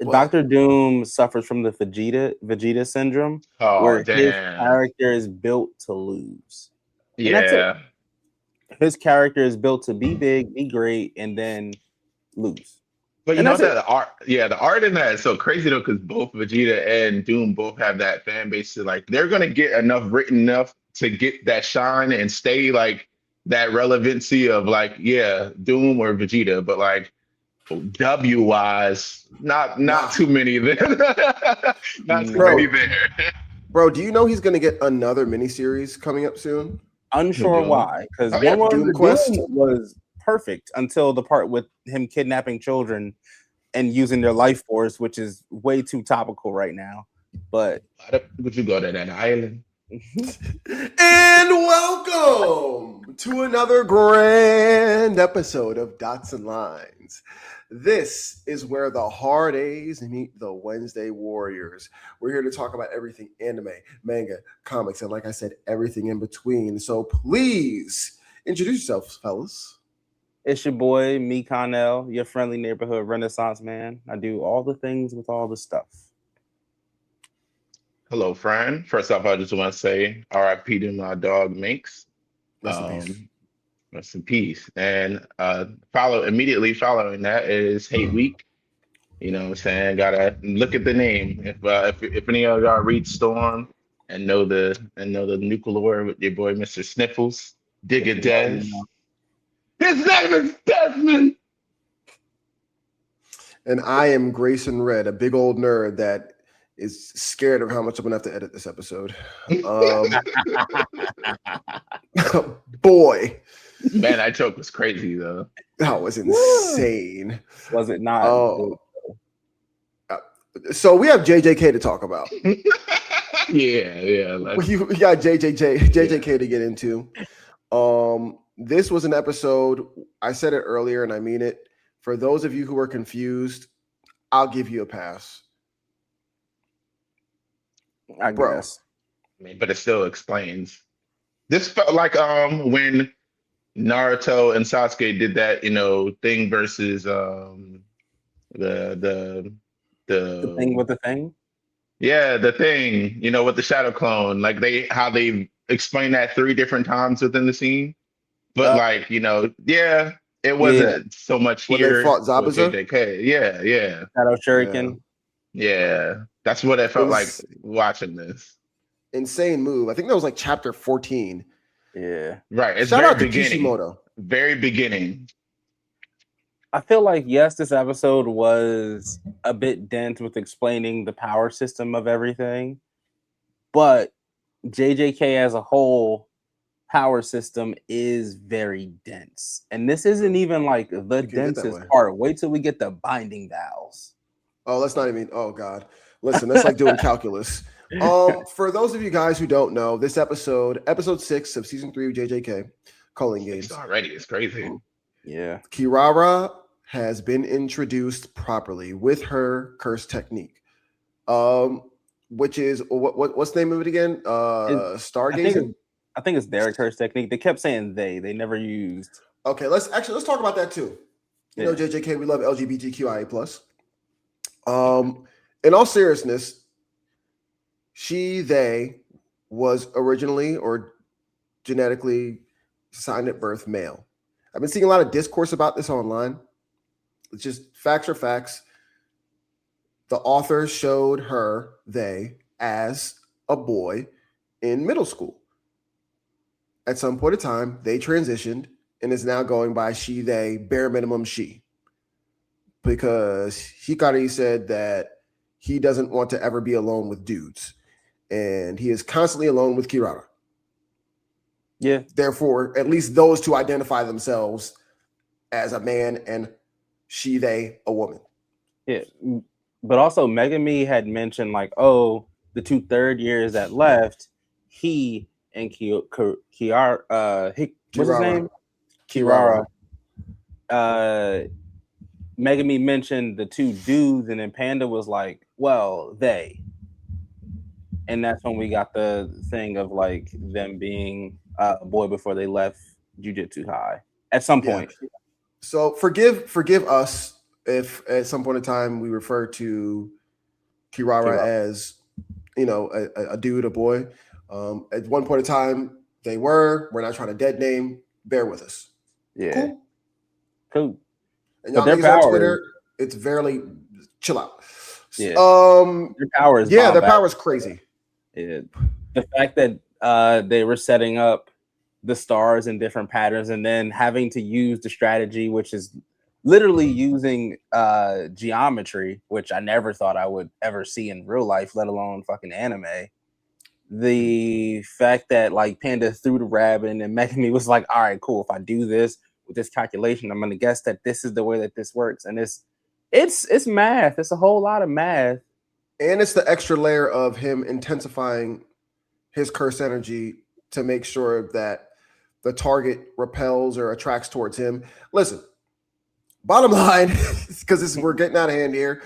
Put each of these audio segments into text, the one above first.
Dr. Doom suffers from the Vegeta syndrome, Oh where his damn. character is built to lose, and that's it. Yeah. His character is built to be big, be great, and then lose, But you and know that's it. that the art, yeah, the art in that is so crazy though, because both Vegeta and Doom both have that fan base to like they're gonna get enough written enough to get that shine and stay like that relevancy of like, yeah, Doom or Vegeta, but like W wise, not Nah, too many there. Not too No, many bro, there. bro. Do you know he's gonna get another miniseries coming up soon? Who unsure Doom? why, because Oh yeah. one of Doom the Quest. Doom was perfect until the part with him kidnapping children and using their life force, which is way too topical right now. But Would you go to that island? And welcome to another grand episode of Dots and Lines. This is where the hard A's meet the Wednesday Warriors. We're here to talk about everything anime, manga, comics, and like I said, everything in between. So please introduce yourselves, fellas. it's your boy, me Connell, your friendly neighborhood Renaissance man. I do all the things with all the stuff. Hello, friend. First off, I just want to say RIP to my dog Minx. Rest in peace. Rest in peace. And immediately following that is Hate Week. You know what I'm saying? Gotta look at the name. If any of y'all read Storm and know the nuclear with your boy Mr. Sniffles, Digger Des. His name is Desmond. And I am Grayson Red, a big old nerd that is scared of how much I'm gonna have to edit this episode. Boy, Man, that joke was crazy though. that was insane. Was it not? Oh, so we have JJK to talk about. Yeah. We got JJK to get into. This was an episode. I said it earlier, and I mean it. For those of you who are confused, I'll give you a pass. I Bro. guess. I mean, but it still explains. This felt like when Naruto and Sasuke did that, thing versus the The thing with the thing. yeah, the thing, with the shadow clone. Like how they explained that 3 different times within the scene. But yeah, it wasn't so much When they here fought with Zabuza? JJK. Yeah. Shadow Shuriken. Yeah. That's what it felt like watching this. Insane move. I think that was like chapter 14. Yeah. Right. It's Shout very out to beginning. Kishimoto. Very beginning. I feel like, yes, this episode was a bit dense with explaining the power system of everything, but JJK as a whole power system is very dense. And this isn't even like the densest part. Wait till we get the binding vowels. Oh, let's not even. Oh, God. Listen, that's like doing calculus. For those of you guys who don't know, this episode 6 of season 3 of JJK, Calling Games. Already, it's crazy. Yeah. Kirara has been introduced properly with her curse technique, which is what's the name of it again? Stargazing. I think it's their curse technique. They kept saying they never used. Okay, let's talk about that too. You know, JJK, we love LGBTQIA plus. In all seriousness, they was originally or genetically assigned at birth male. I've been seeing a lot of discourse about this online. It's just facts are facts. The author showed they as a boy in middle school. At some point in time, they transitioned and is now going by she, they, bare minimum she. Because Hikari said that he doesn't want to ever be alone with dudes. And he is constantly alone with Kirara. Yeah. Therefore, at least those two identify themselves as a man and she, they, a woman. Yeah. But also Megami had mentioned like, oh, the 2 third years that left, he and Kirara, what's his name? Kirara. Megami mentioned the 2 dudes, and then Panda was like, well, they. And that's when we got the thing of like them being a boy before they left Jujutsu High at some point. Yeah. So forgive us if at some point in time we refer to Kirara as, you know, a dude, a boy, at one point in time they were. We're not trying to dead name. Bear with us. Yeah. Cool. And y'all niggas on Twitter, it's very chill out. Yeah. Their power is their power is crazy. Yeah. The fact that they were setting up the stars in different patterns and then having to use the strategy, which is literally using geometry, which I never thought I would ever see in real life, let alone fucking anime. The fact that like Panda threw the rabbit and then Megami was like, all right, cool. If I do this with this calculation, I'm gonna guess that this is the way that this works. And it's math. It's a whole lot of math. And it's the extra layer of him intensifying his curse energy to make sure that the target repels or attracts towards him. Listen, bottom line, because we're getting out of hand here,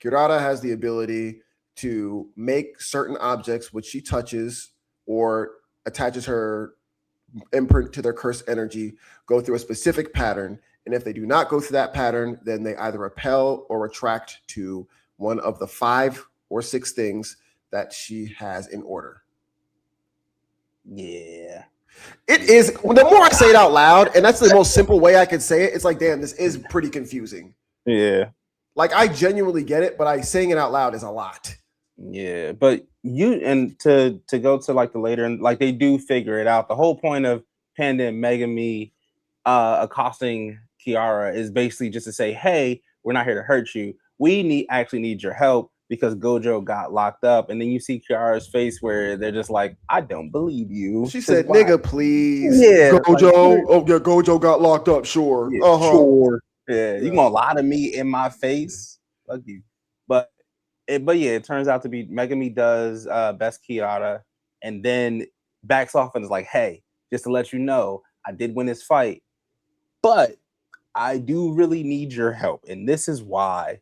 Kirara has the ability to make certain objects which she touches or attaches her imprint to their curse energy go through a specific pattern. And if they do not go through that pattern, then they either repel or attract to one of the 5 or 6 things that she has in order. Yeah. It is. The more I say it out loud, and that's the most simple way I could say it, it's like, damn, this is pretty confusing. Yeah. Like, I genuinely get it, but saying it out loud is a lot. Yeah, but to go to like the later, and like they do figure it out. The whole point of Panda and Megami accosting Kiara is basically just to say, hey, we're not here to hurt you. We actually need your help because Gojo got locked up. And then you see Kiara's face where they're just like, I don't believe you. She said, nigga, please. Yeah, Gojo. Like, yeah, Gojo got locked up. Sure. Yeah, sure. Yeah, you gonna lie to me in my face? Fuck you. But yeah, it turns out to be Megami does best Kiara and then backs off and is like, hey, just to let you know, I did win this fight, but I do really need your help. And this is why.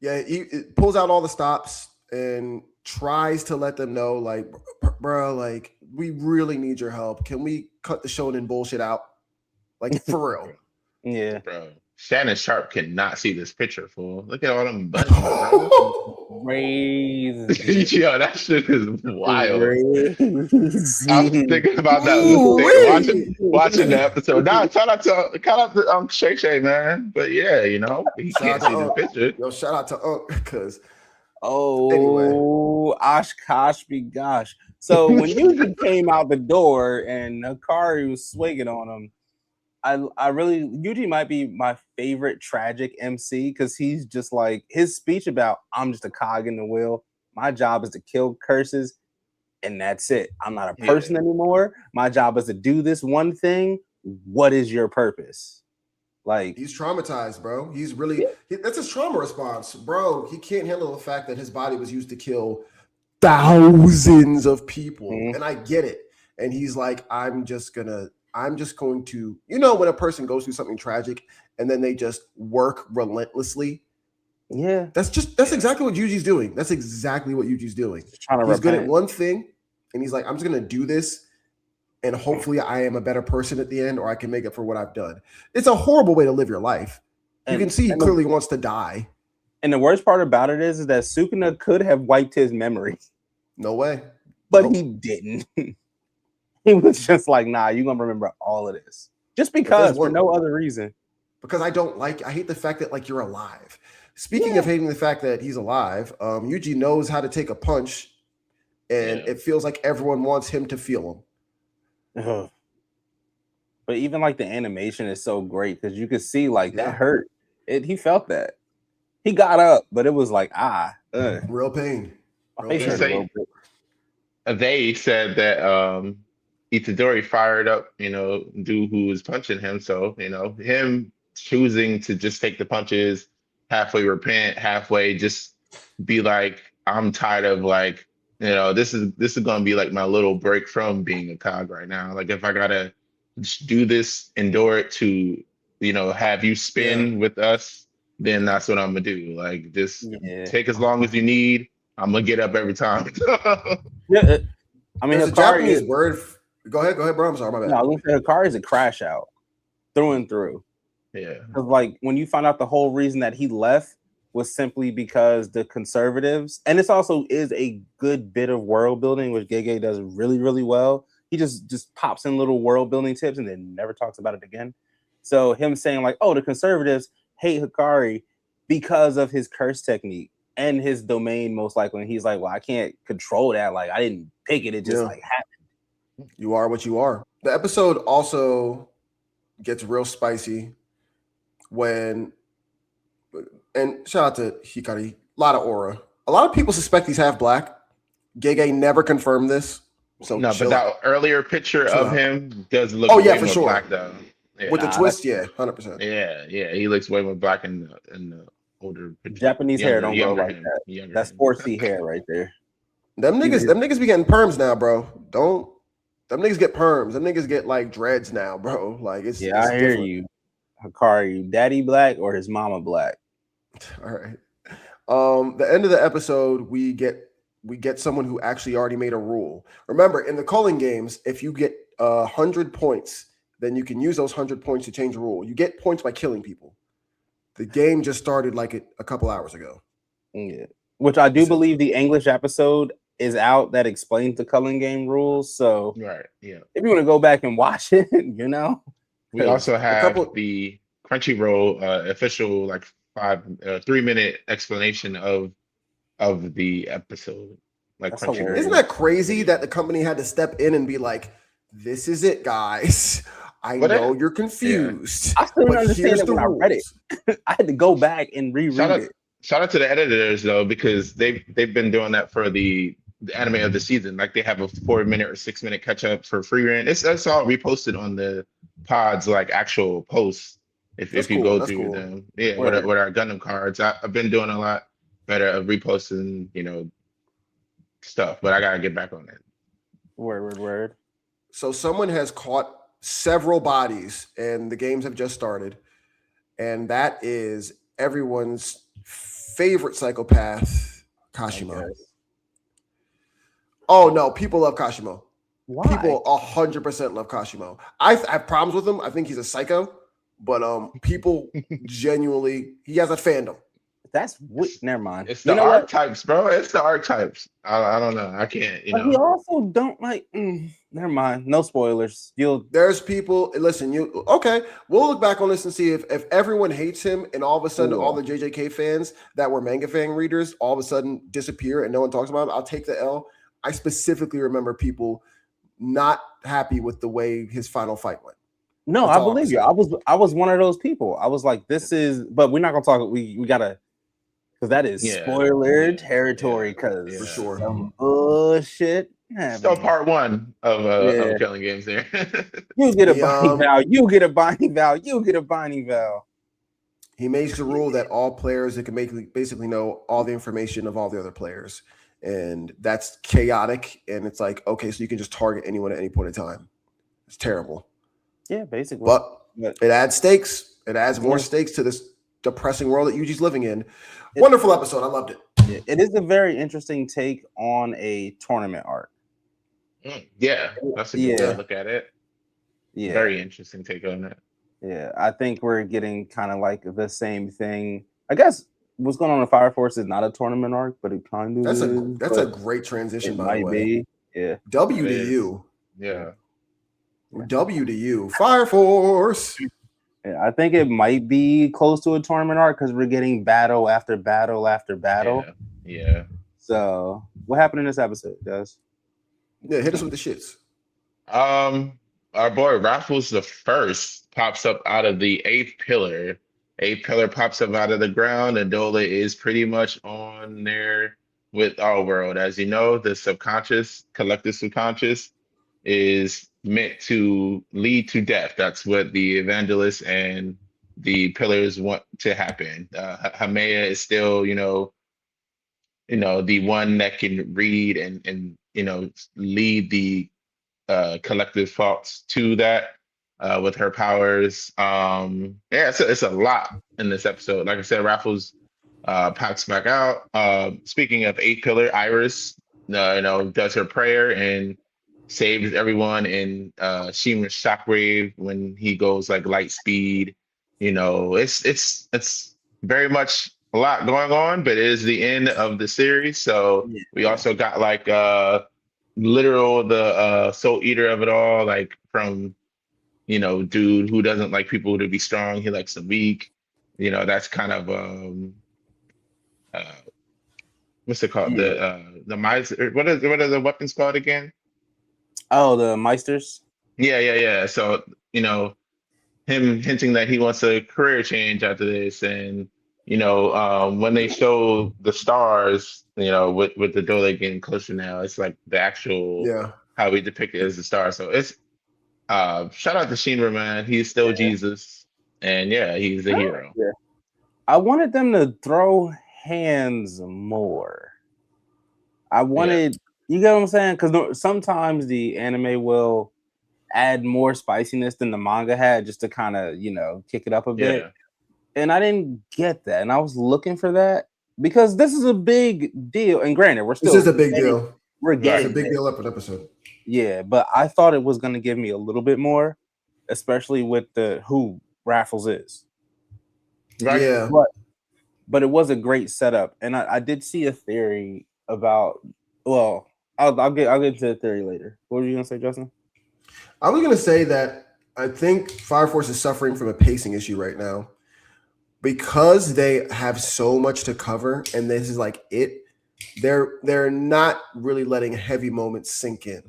Yeah, he pulls out all the stops and tries to let them know, like, bro, like, we really need your help. Can we cut the shonen bullshit out? Like, for real. Yeah. Bro, Shannon Sharp cannot see this picture, fool. Look at all them buttons, bro. Crazy. Yo, that shit is wild. Crazy. I was thinking about that watching the episode. Now, shout out to Shay Shay, man. But yeah, you know, he can't see the picture. Yo, shout out to Unc, because anyway. Oshkosh be gosh. So when Yuji came out the door and Hikari was swinging on him, Yuji might be my favorite tragic MC because he's just like his speech about I'm just a cog in the wheel. My job is to kill curses, and that's it. I'm not a person anymore. My job is to do this one thing. What is your purpose? Like, he's traumatized, bro. He's really that's his trauma response, bro. He can't handle the fact that his body was used to kill thousands of people, and I get it. And he's like, I'm just going to, you know, when a person goes through something tragic and then they just work relentlessly. Yeah. That's exactly what Yuji's doing. That's exactly what Yuji's doing. He's good at one thing and he's like, I'm just going to do this and hopefully I am a better person at the end or I can make it for what I've done. It's a horrible way to live your life. You can see he clearly wants to die. And the worst part about it is that Sukuna could have wiped his memory. No way. But he didn't. He was just like, nah, you're going to remember all of this. Just because, for no other reason. Because I hate the fact that, like, you're alive. Speaking of hating the fact that he's alive, Yuji knows how to take a punch, and it feels like everyone wants him to feel him. But even, like, the animation is so great, because you could see, like, that hurt. He felt that. He got up, but it was like, real pain. They said that Itadori fired up, you know, dude who was punching him. So, you know, him choosing to just take the punches, halfway repent, halfway just be like, I'm tired of, like, you know, this is going to be like my little break from being a cog right now. Like, if I got to do this, endure it to, you know, have you spin with us, then that's what I'm going to do. Like, just take as long as you need. I'm going to get up every time. I mean, there's a Japanese word. Go ahead, bro. I'm sorry, my bad. No, I was going to say Hikari is a crash out through and through. Yeah. Because like when you find out the whole reason that he left was simply because the conservatives, and this also is a good bit of world building, which Gege does really, really well. He just pops in little world building tips and then never talks about it again. So him saying like, oh, the conservatives hate Hikari because of his curse technique and his domain, most likely. And he's like, well, I can't control that. Like I didn't pick it. It just like happened. You are what you are. The episode also gets real spicy when, and shout out to Hikari, a lot of aura. A lot of people suspect he's half black. Gege never confirmed this. So no, but that earlier picture of him does look way more black though. Yeah. With the twist, 100%. Yeah, he looks way more black in the older picture. Japanese hair don't grow like that. That's 4C hair right there. Them niggas be getting perms now, bro. Them niggas get perms. Them niggas get like dreads now, bro. Like it's I hear different. you. Hikari, daddy black or his mama black? All right. The end of the episode, we get someone who actually already made a rule. Remember, in the culling games, if you get 100 points, then you can use those 100 points to change a rule. You get points by killing people. The game just started like a couple hours ago. Yeah. Which I do believe the English episode is out that explains the culling game rules. So right, yeah. If you want to go back and watch it, you know. We also have the Crunchyroll official like 3-minute explanation of the episode. Like Crunchyroll. Isn't that crazy that the company had to step in and be like, "This is it, guys. I know you're confused." I still don't understand it when I read it. I had to go back and reread it. Shout out to the editors though, because they've been doing that for the anime of the season. Like they have a 4-minute or 6-minute catch up for Frieren. It's all reposted on the pods, like actual posts. If you go through them, with our Gundam cards, I've been doing a lot better of reposting, stuff. But I gotta get back on it. Word. So someone has caught several bodies, and the games have just started, and that is everyone's favorite psychopath, Kashimo. Oh no, people love Kashimo. Why? People 100% love Kashimo. I have problems with him. I think he's a psycho, but people genuinely, he has a fandom. That's never mind. It's the archetypes, bro. It's the archetypes. I don't know. I can't. But he also don't like. Never mind. No spoilers. There's people. Listen, okay? We'll look back on this and see if everyone hates him, and all of a sudden, all the JJK fans that were manga fan readers all of a sudden disappear, and no one talks about it. I'll take the L. I specifically remember people not happy with the way his final fight went. No, I believe you. I was one of those people. I was like, this is, but we're not gonna talk. We gotta, because that is spoiler territory. Because for sure, some bullshit. Still part 1 of killing games there. You get a binding vow. You get a binding vow. You get a binding vow. He makes the rule that all players can basically know all the information of all the other players, and that's chaotic. And it's like, okay, so you can just target anyone at any point in time. It's terrible. Yeah, basically. But it adds stakes. It adds more stakes to this depressing world that Yuji's living in. Wonderful episode. I loved it. It is a very interesting take on a tournament arc. Yeah, that's a good way to look at it. Yeah, very interesting take on that. Yeah, I think we're getting kind of like the same thing. I guess what's going on in Fire Force is not a tournament arc, but it kind of that's a great transition, by the way. Yeah. W to you. Yeah. W to you. Fire Force. Yeah, I think it might be close to a tournament arc because we're getting battle after battle after battle. Yeah. So what happened in this episode, guys? Yeah, hit us with the shits. Our boy Raffles the First pops up out of the 8th pillar. 8th pillar pops up out of the ground, and Dola is pretty much on there with our world. As you know, the subconscious, collective subconscious, is meant to lead to death. That's what the evangelists and the pillars want to happen. Hamea is still, the one that can read and lead the collective thoughts to that with her powers. It's a lot in this episode. Like I said, Raffles pops back out. Speaking of 8th pillar, Iris, does her prayer and saves everyone in Shima's shockwave when he goes like light speed it's very much a lot going on, but it is the end of the series. So we also got like literal the soul eater of it all, like from dude who doesn't like people to be strong, he likes them weak. That's kind of uh what's it called? Yeah. The miser, what are the weapons called again? Oh, the Meisters. Yeah. So, him hinting that he wants a career change after this, and when they show the stars, with the Dole getting closer now, it's like the actual how we depict it as the star. So it's shout out to Shinra, man. He's still Jesus, and yeah, he's the hero. Yeah. I wanted them to throw hands more. I wanted, you get what I'm saying? Because sometimes the anime will add more spiciness than the manga had just to kind of, kick it up a bit. Yeah. And I didn't get that. And I was looking for that because this is a big deal. And granted, this is a big deal. We're getting it's a big deal up an episode. Yeah, but I thought it was going to give me a little bit more, especially with who Raffles is. Right? Yeah. But it was a great setup. And I did see a theory about, well, I'll get into the theory later. What were you going to say, Justin? I was going to say that I think Fire Force is suffering from a pacing issue right now because they have so much to cover, and this is like it. They're not really letting heavy moments sink in.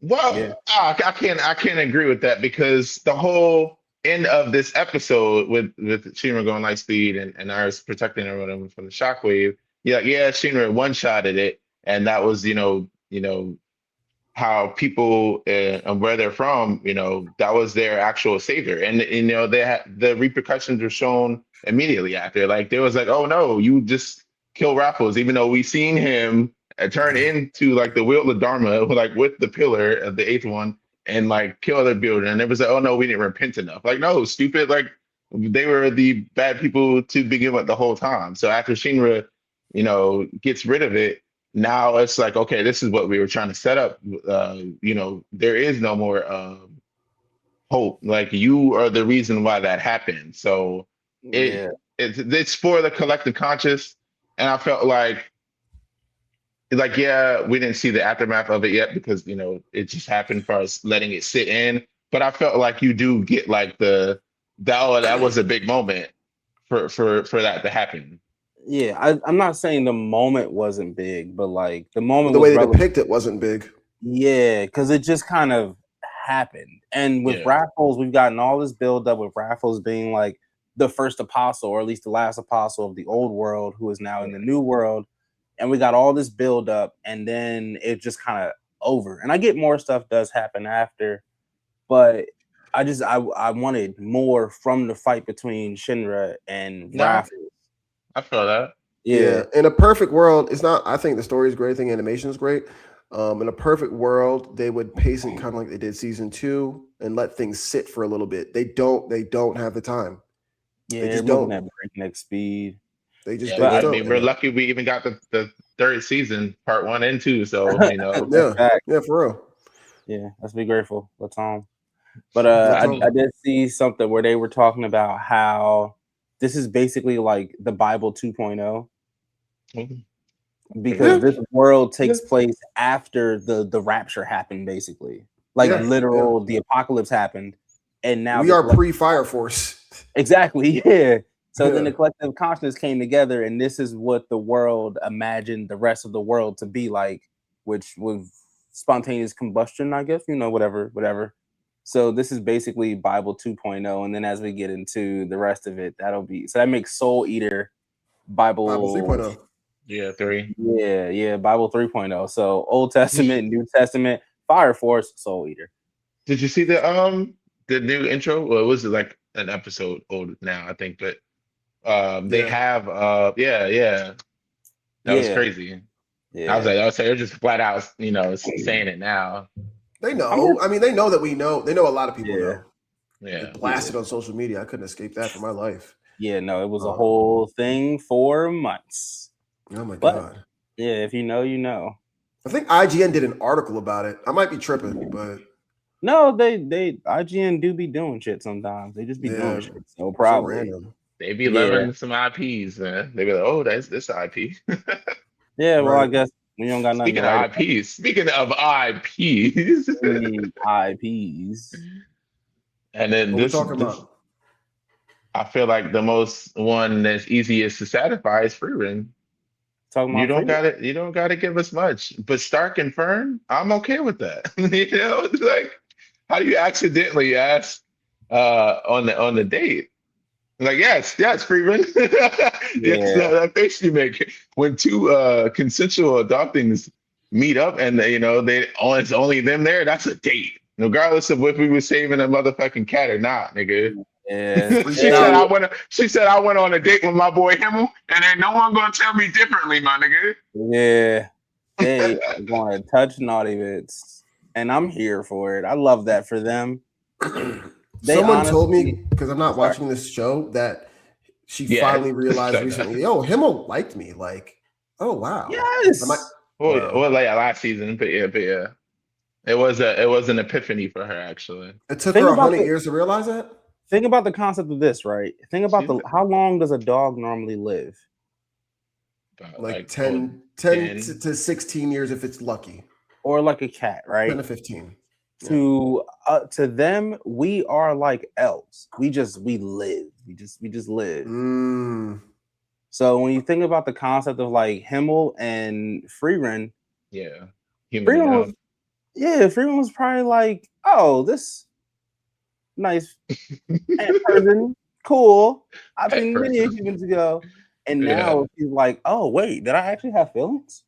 Well, I can't agree with that because the whole end of this episode with Shinra going light speed and ours protecting everyone from the shockwave. Yeah, Shinra one-shotted it, and that was how people and where they're from, that was their actual savior, and they had the repercussions were shown immediately after. Like there was like, oh no, you just kill Raffles, even though we seen him turn into like the wheel of Dharma, like with the pillar of the eighth one, and like kill other builders. And it was like, oh no, we didn't repent enough. Like no, stupid. Like they were the bad people to begin with the whole time. So after Shinra, gets rid of it. Now it's like, okay, this is what we were trying to set up. There is no more hope. Like you are the reason why that happened. So it's for the collective conscious. And I felt like, we didn't see the aftermath of it yet because, it just happened for us letting it sit in. But I felt like you do get like that was a big moment for that to happen. Yeah, I'm not saying the moment wasn't big, but like the moment, the way they depict it wasn't big. Yeah, because it just kind of happened. And with Raffles, we've gotten all this build up with Raffles being like the first apostle, or at least the last apostle of the old world, who is now in the new world. And we got all this build up, and then it just kind of over. And I get more stuff does happen after, but I wanted more from the fight between Shinra and Raffles. I feel that. Yeah. In a perfect world, it's not. I think the story is great. I think animation is great. In a perfect world, they would pace it kind of like they did season 2 and let things sit for a little bit. They don't have the time. Yeah, they just don't have breakneck speed. They just. I mean, we're lucky we even got the third season, part 1 and 2. So yeah, for real. Yeah, let's be grateful. Let's But I did see something where they were talking about how this is basically like the Bible 2.0. Because this world takes place after the rapture happened, basically. Like literal, the apocalypse happened. And now we are pre-Fire Force. Exactly, yeah. So then the collective consciousness came together, and this is what the world imagined the rest of the world to be like, which was spontaneous combustion, I guess, whatever. So this is basically Bible 2.0, and then as we get into the rest of it, that makes Soul Eater Bible 3.0. Yeah, 3. Yeah, Bible 3.0. So Old Testament, New Testament, Fire Force, Soul Eater. Did you see the new intro? Well, it was like an episode old now, I think, but they have that was crazy. Yeah. I was like, they're just flat out, saying it now. They know. I mean, they know that we know. They know a lot of people know. Yeah. They blasted on social media. I couldn't escape that for my life. Yeah, no, it was a whole thing for months. Oh my God. Yeah, if you know, you know. I think IGN did an article about it. I might be tripping, but No, they IGN do be doing shit sometimes. They just be doing shit. So probably random. They be loving some IPs, man. They be like, oh, that's this IP. Yeah, well, I Right. guess when you don't got nothing Speaking to write of IPs, speaking of IPs, IPs. and then What we talking about? I feel like the most one that's easiest to satisfy is Frieren. Talking You about don't free. got it. You don't got to give us much. But Stark and Fern, I'm okay with that. You know, it's like, how do you accidentally ask on the date? Like, yes, Frieren. Yes, Yeah. that face you make when two consensual adoptings meet up, and it's only them there. That's a date, regardless of if we were saving a motherfucking cat or not, nigga. Yeah. She said I went. She said I went on a date with my boy Himmel, and ain't no one gonna tell me differently, my nigga. Yeah. They are going to touch naughty bits, and I'm here for it. I love that for them. Someone told me, because I'm not watching this show, that she finally realized recently, Himmel liked me. Like, oh wow. Yes. Well, like last season, but yeah. It was an epiphany for her, actually. It took her 100 years to realize that. Think about the concept of this, right? Think about how long does a dog normally live? Like 10 to 16 years if it's lucky. Or like a cat, right? 10 to 15. To them, we are like elves. We live. We just live. So when you think about the concept of like Himmel and Frieren, Frieren was probably like, oh, this nice pet person, cool. I've seen many humans ago, and now she's like, oh wait, did I actually have feelings?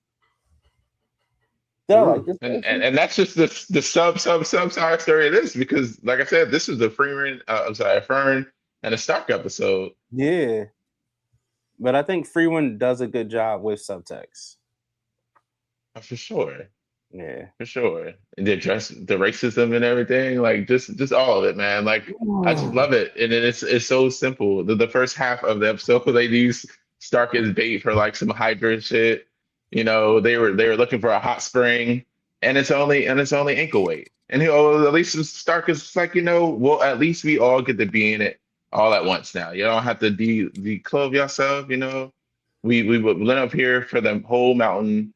Like this, and that's just the sub side story of this, because like I said, this is the Fern and a Stark episode. Yeah, but I think Frieren does a good job with subtext. For sure. Yeah, for sure. And they address the racism and everything, like just all of it, man. Like I just love it, and then it's so simple. The first half of the episode, they use Stark as bait for like some Hydra shit. You know, they were looking for a hot spring, and it's only ankle weight. And at least Stark is like, well, at least we all get to be in it all at once now. You don't have to declothe yourself. We went up here for the whole mountain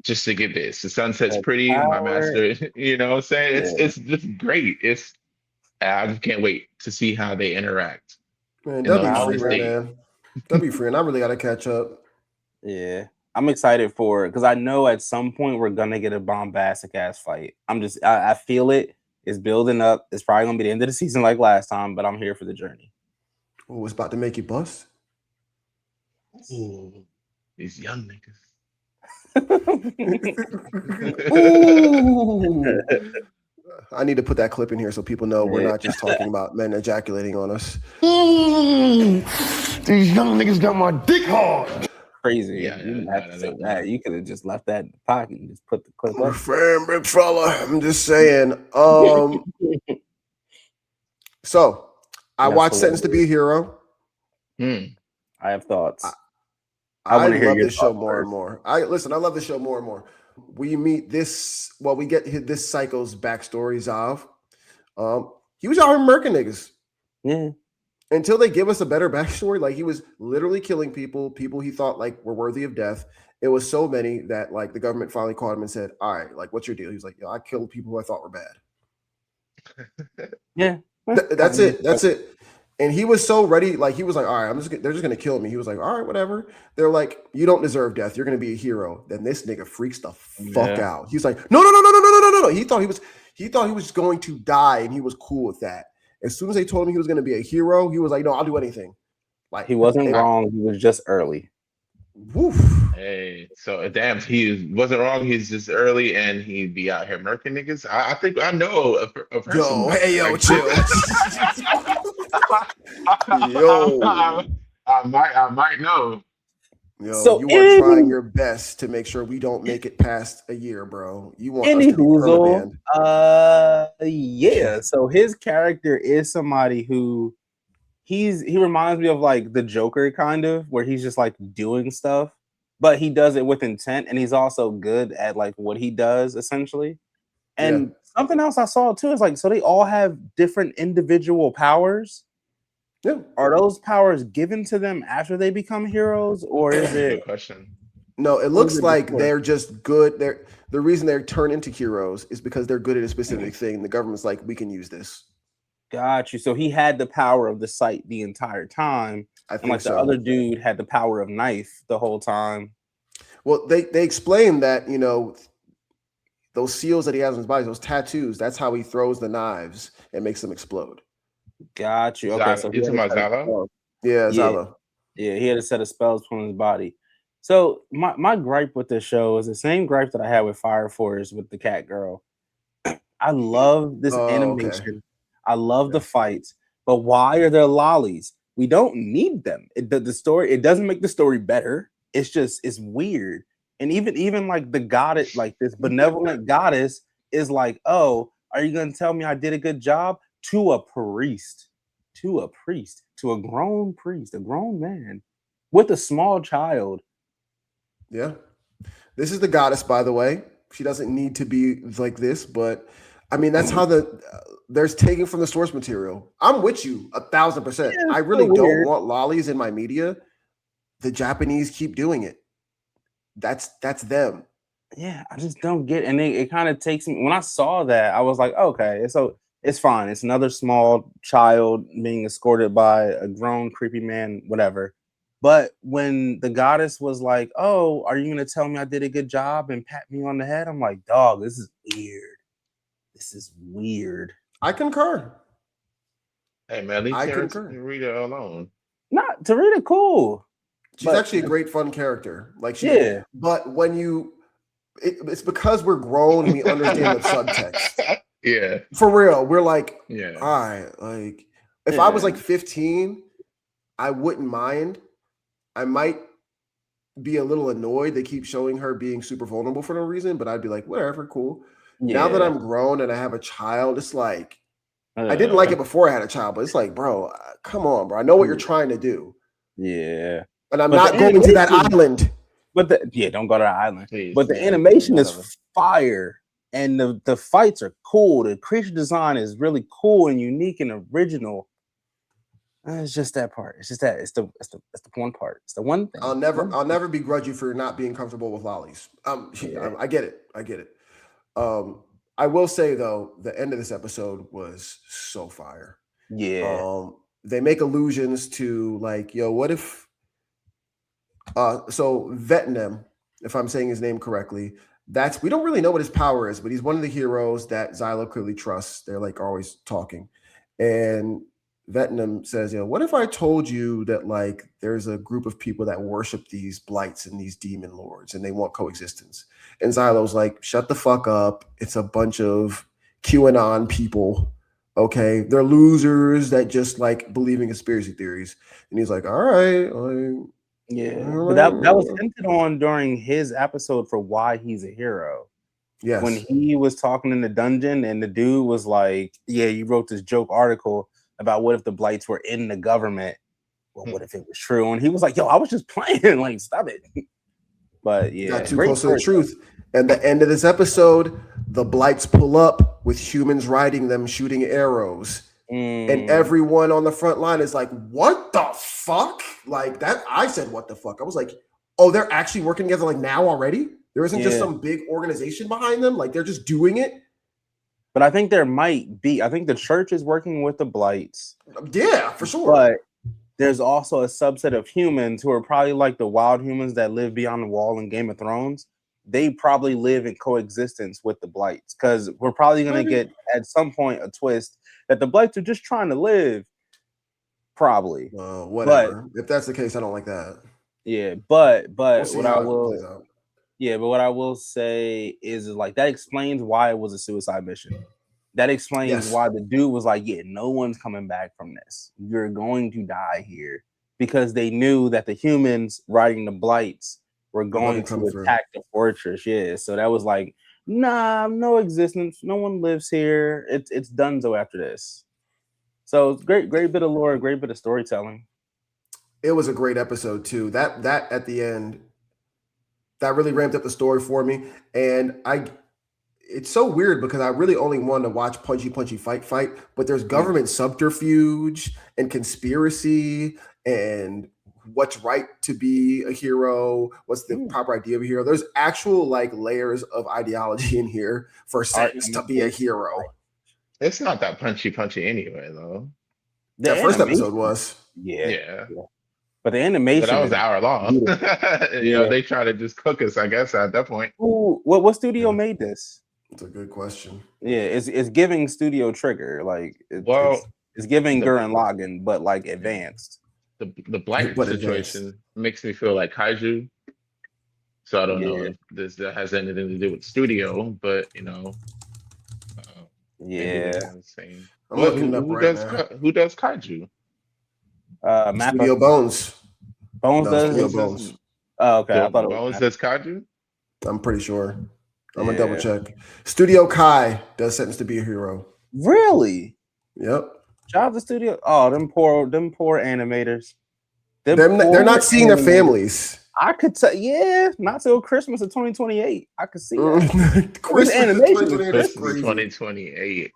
just to get this. The sunset's pretty, my master. You know what I'm saying? It's just great. I just can't wait to see how they interact. Man, that'd be free, man. That'd be free, and I really gotta catch up. Yeah, I'm excited for it because I know at some point we're gonna get a bombastic ass fight. I feel it. It's building up. It's probably gonna be the end of the season like last time, but I'm here for the journey. Oh, it's about to make you bust. Ooh, these young niggas. I need to put that clip in here so people know we're not just talking about men ejaculating on us. These young niggas got my dick hard. Crazy. You didn't have to say that. You could have just left that in the pocket and just put the clip up. Friend, big fella. I'm just saying. So I watched Sentenced to Be a Hero. I have thoughts. I love this show more and more. I love this show more and more. We meet we get this psycho's backstory, Zav. He was out here murking niggas. Yeah. Until they give us a better backstory, like he was literally killing people he thought like were worthy of death. It was so many that like the government finally caught him and said, "All right, like what's your deal?" He was like, "Yo, I killed people who I thought were bad." Yeah. That's it. And he was so ready, like he was like, all right, they're just gonna kill me. He was like, all right, whatever. They're like, you don't deserve death. You're gonna be a hero. Then this nigga freaks the fuck out. He's like, no. He thought he was going to die, and he was cool with that. As soon as they told him he was gonna be a hero, he was like, no, I'll do anything. Like he wasn't wrong. He was just early. Woof. Hey, so damn, he wasn't wrong. He's just early, and he'd be out here murking niggas. I think I know a person. Yo, chill. Yo, I might know. Yo, so you are trying your best to make sure we don't make it past a year, bro. You want us to be band. Yeah. So his character is somebody who he reminds me of like the Joker kind of, where he's just like doing stuff, but he does it with intent, and he's also good at like what he does essentially. And something else I saw too is like, so they all have different individual powers. Yeah. Are those powers given to them after they become heroes, or is it? Good question. No, it looks like before? they're just good. The reason they're turned into heroes is because they're good at a specific thing. The government's like, we can use this. Got you. So he had the power of the sight the entire time, I and think like so. the other dude had the power of knife the whole time. Well, they explain that, you know, those seals that he has on his body, those tattoos, that's how he throws the knives and makes them explode. Got you. Okay, so You talking about Zala? Yeah, Yeah. Zala. Yeah, he had a set of spells put on his body. So my gripe with this show is the same gripe that I had with Fire Force with the cat girl. I love this animation. Okay. I love the fights, but why are there lollies? We don't need them. The story, it doesn't make the story better. It's weird. And even like the goddess, like this benevolent goddess is like, oh, are you gonna tell me I did a good job? To a priest, to a grown priest, a grown man with a small child. Yeah. This is the goddess, by the way. She doesn't need to be like this, but I mean, that's how there's taking from the source material. I'm with you 1,000%. Yeah, I really so don't weird. want lollies in my media. The Japanese keep doing it. That's them. Yeah, I just don't get it. And it kind of takes me when I saw that, I was like, okay, so it's fine. It's another small child being escorted by a grown, creepy man, whatever. But when the goddess was like, oh, are you gonna tell me I did a good job and pat me on the head? I'm like, dog, this is weird. This is weird. I concur. Hey man, leave I Terrence concur. and Rita alone. Not to read it cool. She's But- actually a great fun character. Like she, Yeah. but when it's because we're grown and we understand the subtext. Yeah. For real, we're like, Yeah. all right, like if I was Yeah. like 15, I wouldn't mind. I might be a little annoyed they keep showing her being super vulnerable for no reason, but I'd be like, whatever, cool. Now that I'm grown and I have a child, it's like I didn't like it before I had a child, but it's like, bro, come on, bro. I know what you're trying to do. Yeah. And I'm But not the going to that animation- island. But don't go to that island. Please, But the yeah, animation whatever. is fire, and the fights are cool. The creature design is really cool and unique and original. It's just that part. It's just that. It's the one part. It's the one thing. I'll never begrudge you for not being comfortable with lollies. Yeah. I get it. I will say though, the end of this episode was so fire. Yeah. They make allusions to like, yo, what if so Vietnam, if I'm saying his name correctly, we don't really know what his power is, but he's one of the heroes that Xylo clearly trusts. They're like always talking. And Vietnam says, you know, what if I told you that like there's a group of people that worship these blights and these demon lords and they want coexistence? And Xylo's like, shut the fuck up. It's a bunch of QAnon people. Okay. They're losers that just like believe in conspiracy theories. And he's like, all right. Yeah. But that was hinted on during his episode for why he's a hero. Yes. When he was talking in the dungeon and the dude was like, yeah, you wrote this joke article about what if the blights were in the government? Well, what if it was true? And he was like, yo, I was just playing. Like, stop it. But yeah, got too close to the truth. And the end of this episode, the blights pull up with humans riding them, shooting arrows. And everyone on the front line is like, what the fuck? Like that. I said, what the fuck? I was like, oh, they're actually working together like now already? There isn't just some big organization behind them. Like they're just doing it. But I think there might be. I think the church is working with the blights. Yeah, for sure. But there's also a subset of humans who are probably like the wild humans that live beyond the wall in Game of Thrones. They probably live in coexistence with the blights because we're probably going to get at some point a twist that the blights are just trying to live. Probably. Whatever. But if that's the case, I don't like that. Yeah, but We'll see what how I it will. plays out. Yeah, but what I will say is like that explains why it was a suicide mission. That explains why the dude was like, yeah, no one's coming back from this. You're going to die here. Because they knew that the humans riding the blights were going to attack the fortress. Yeah. So that was like, nah, no existence. No one lives here. It's donezo after this. So it's great bit of lore, great bit of storytelling. It was a great episode too. That at the end, that really ramped up the story for me. And it's so weird because I really only want to watch punchy fight, but there's government subterfuge and conspiracy and what's right to be a hero, what's the proper idea of a hero. There's actual like layers of ideology in here for Sentence to be a hero. It's not that punchy anyway, though. That first episode was. Yeah. But the animation, but that was an hour long. You know, they try to just cook us, I guess, at that point. Ooh, what studio made this? It's a good question. Yeah, it's giving Studio Trigger, like it's giving Gurren Lagann, but like advanced. The black situation makes me feel like kaiju. So I don't know if that has anything to do with studio, but you know, I'm looking up who does kaiju? Studio Bones. Bones does. Studio Bones. Oh, okay. So I thought Bones does kaiju. I'm pretty sure. I'm gonna double check. Studio Kai does Sentence to be a Hero. Really? Yep. Shout out to Studio. Oh, them poor animators. They're not seeing their families. I could say, not till Christmas of 2028. I could see that. Christmas animation. Christmas 2028.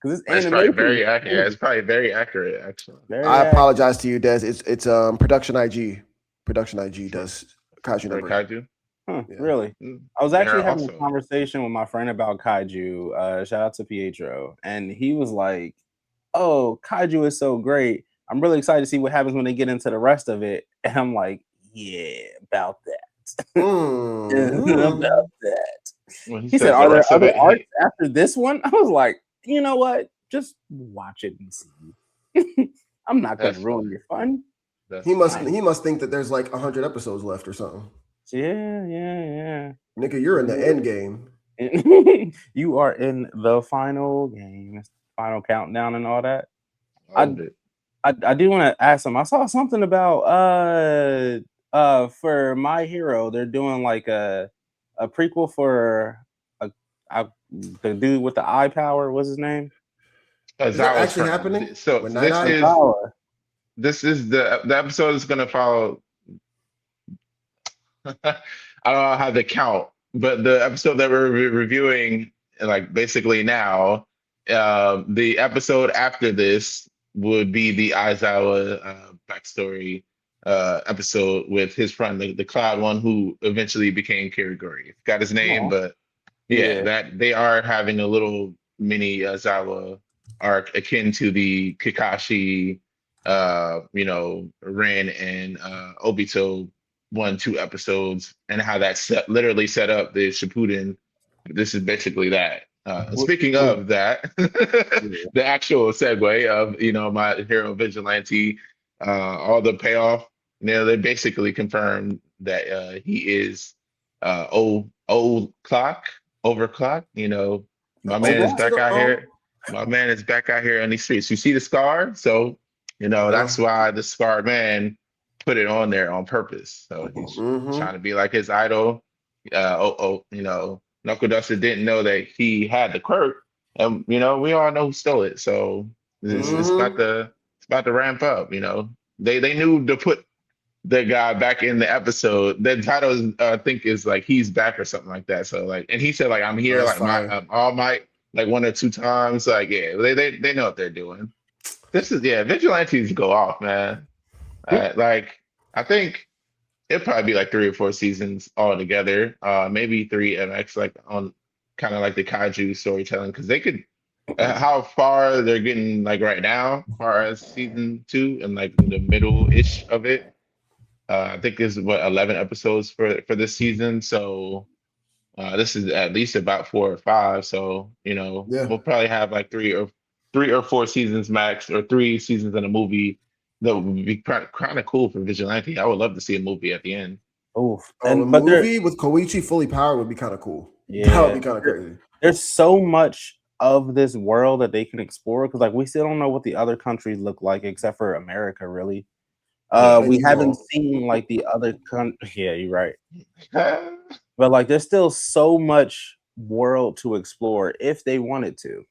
Because it's probably very accurate. Yeah, it's probably very accurate, actually. I apologize to you, Des. It's Production IG. Production IG does kaiju number. Kaiju. Huh, yeah. Really? I was actually having a conversation with my friend about kaiju. Shout out to Pietro, and he was like, "Oh, kaiju is so great. I'm really excited to see what happens when they get into the rest of it." And I'm like, "Yeah, about that." About that. He said, "Are there other arcs after this one?" I was like, "You know what? Just watch it and see." I'm not going to ruin your fun. He must think that there's like 100 episodes left or something. Yeah. Nigga, you're in the end game. You are in the final game, final countdown, and all that. I do want to ask him. I saw something about for My Hero, they're doing like a prequel for the dude with the eye power. What's his name? Is that actually happening? So this is the episode is going to follow. I don't know how to count, but the episode that we're reviewing, like basically now, the episode after this would be the Aizawa backstory episode with his friend, the Cloud one, who eventually became Kirigori. Got his name, but that they are having a little mini Aizawa arc akin to the Kakashi, Ren and Obito 1-2 episodes, and how that literally set up the Shippuden. This is basically that. Speaking of that, the actual segue of My Hero Vigilante, all the payoff. They basically confirmed that he is overclock. My man is back out here. My man is back out here on these streets. You see the scar, so that's why the scarred man put it on there on purpose. So he's trying to be like his idol. Knuckle Duster didn't know that he had the quirk, and we all know who stole it. So it's about to ramp up. They knew to put the guy back in the episode. The title I think is like he's back or something like that. So and he said like I'm here All Might like 1 or 2 times. Like they know what they're doing. This is vigilantes go off, man. I think it'd probably be like 3 or 4 seasons all together. Maybe 3 MX, like on kind of like the kaiju storytelling, because they could how far they're getting like right now, as far as season 2 and like in the middle-ish of it. I think this is 11 episodes for this season. So this is at least about 4 or 5. So we'll probably have like 3 or 4 seasons max, or 3 seasons in a movie. That would be kind of cool for Vigilante. I would love to see a movie at the end. Oh, a movie with Koichi fully powered would be kind of cool. Yeah, that would be kind of crazy. There's so much of this world that they can explore, because like we still don't know what the other countries look like except for America, really. We haven't seen like the other countries. Yeah, you're right. But like there's still so much world to explore if they wanted to.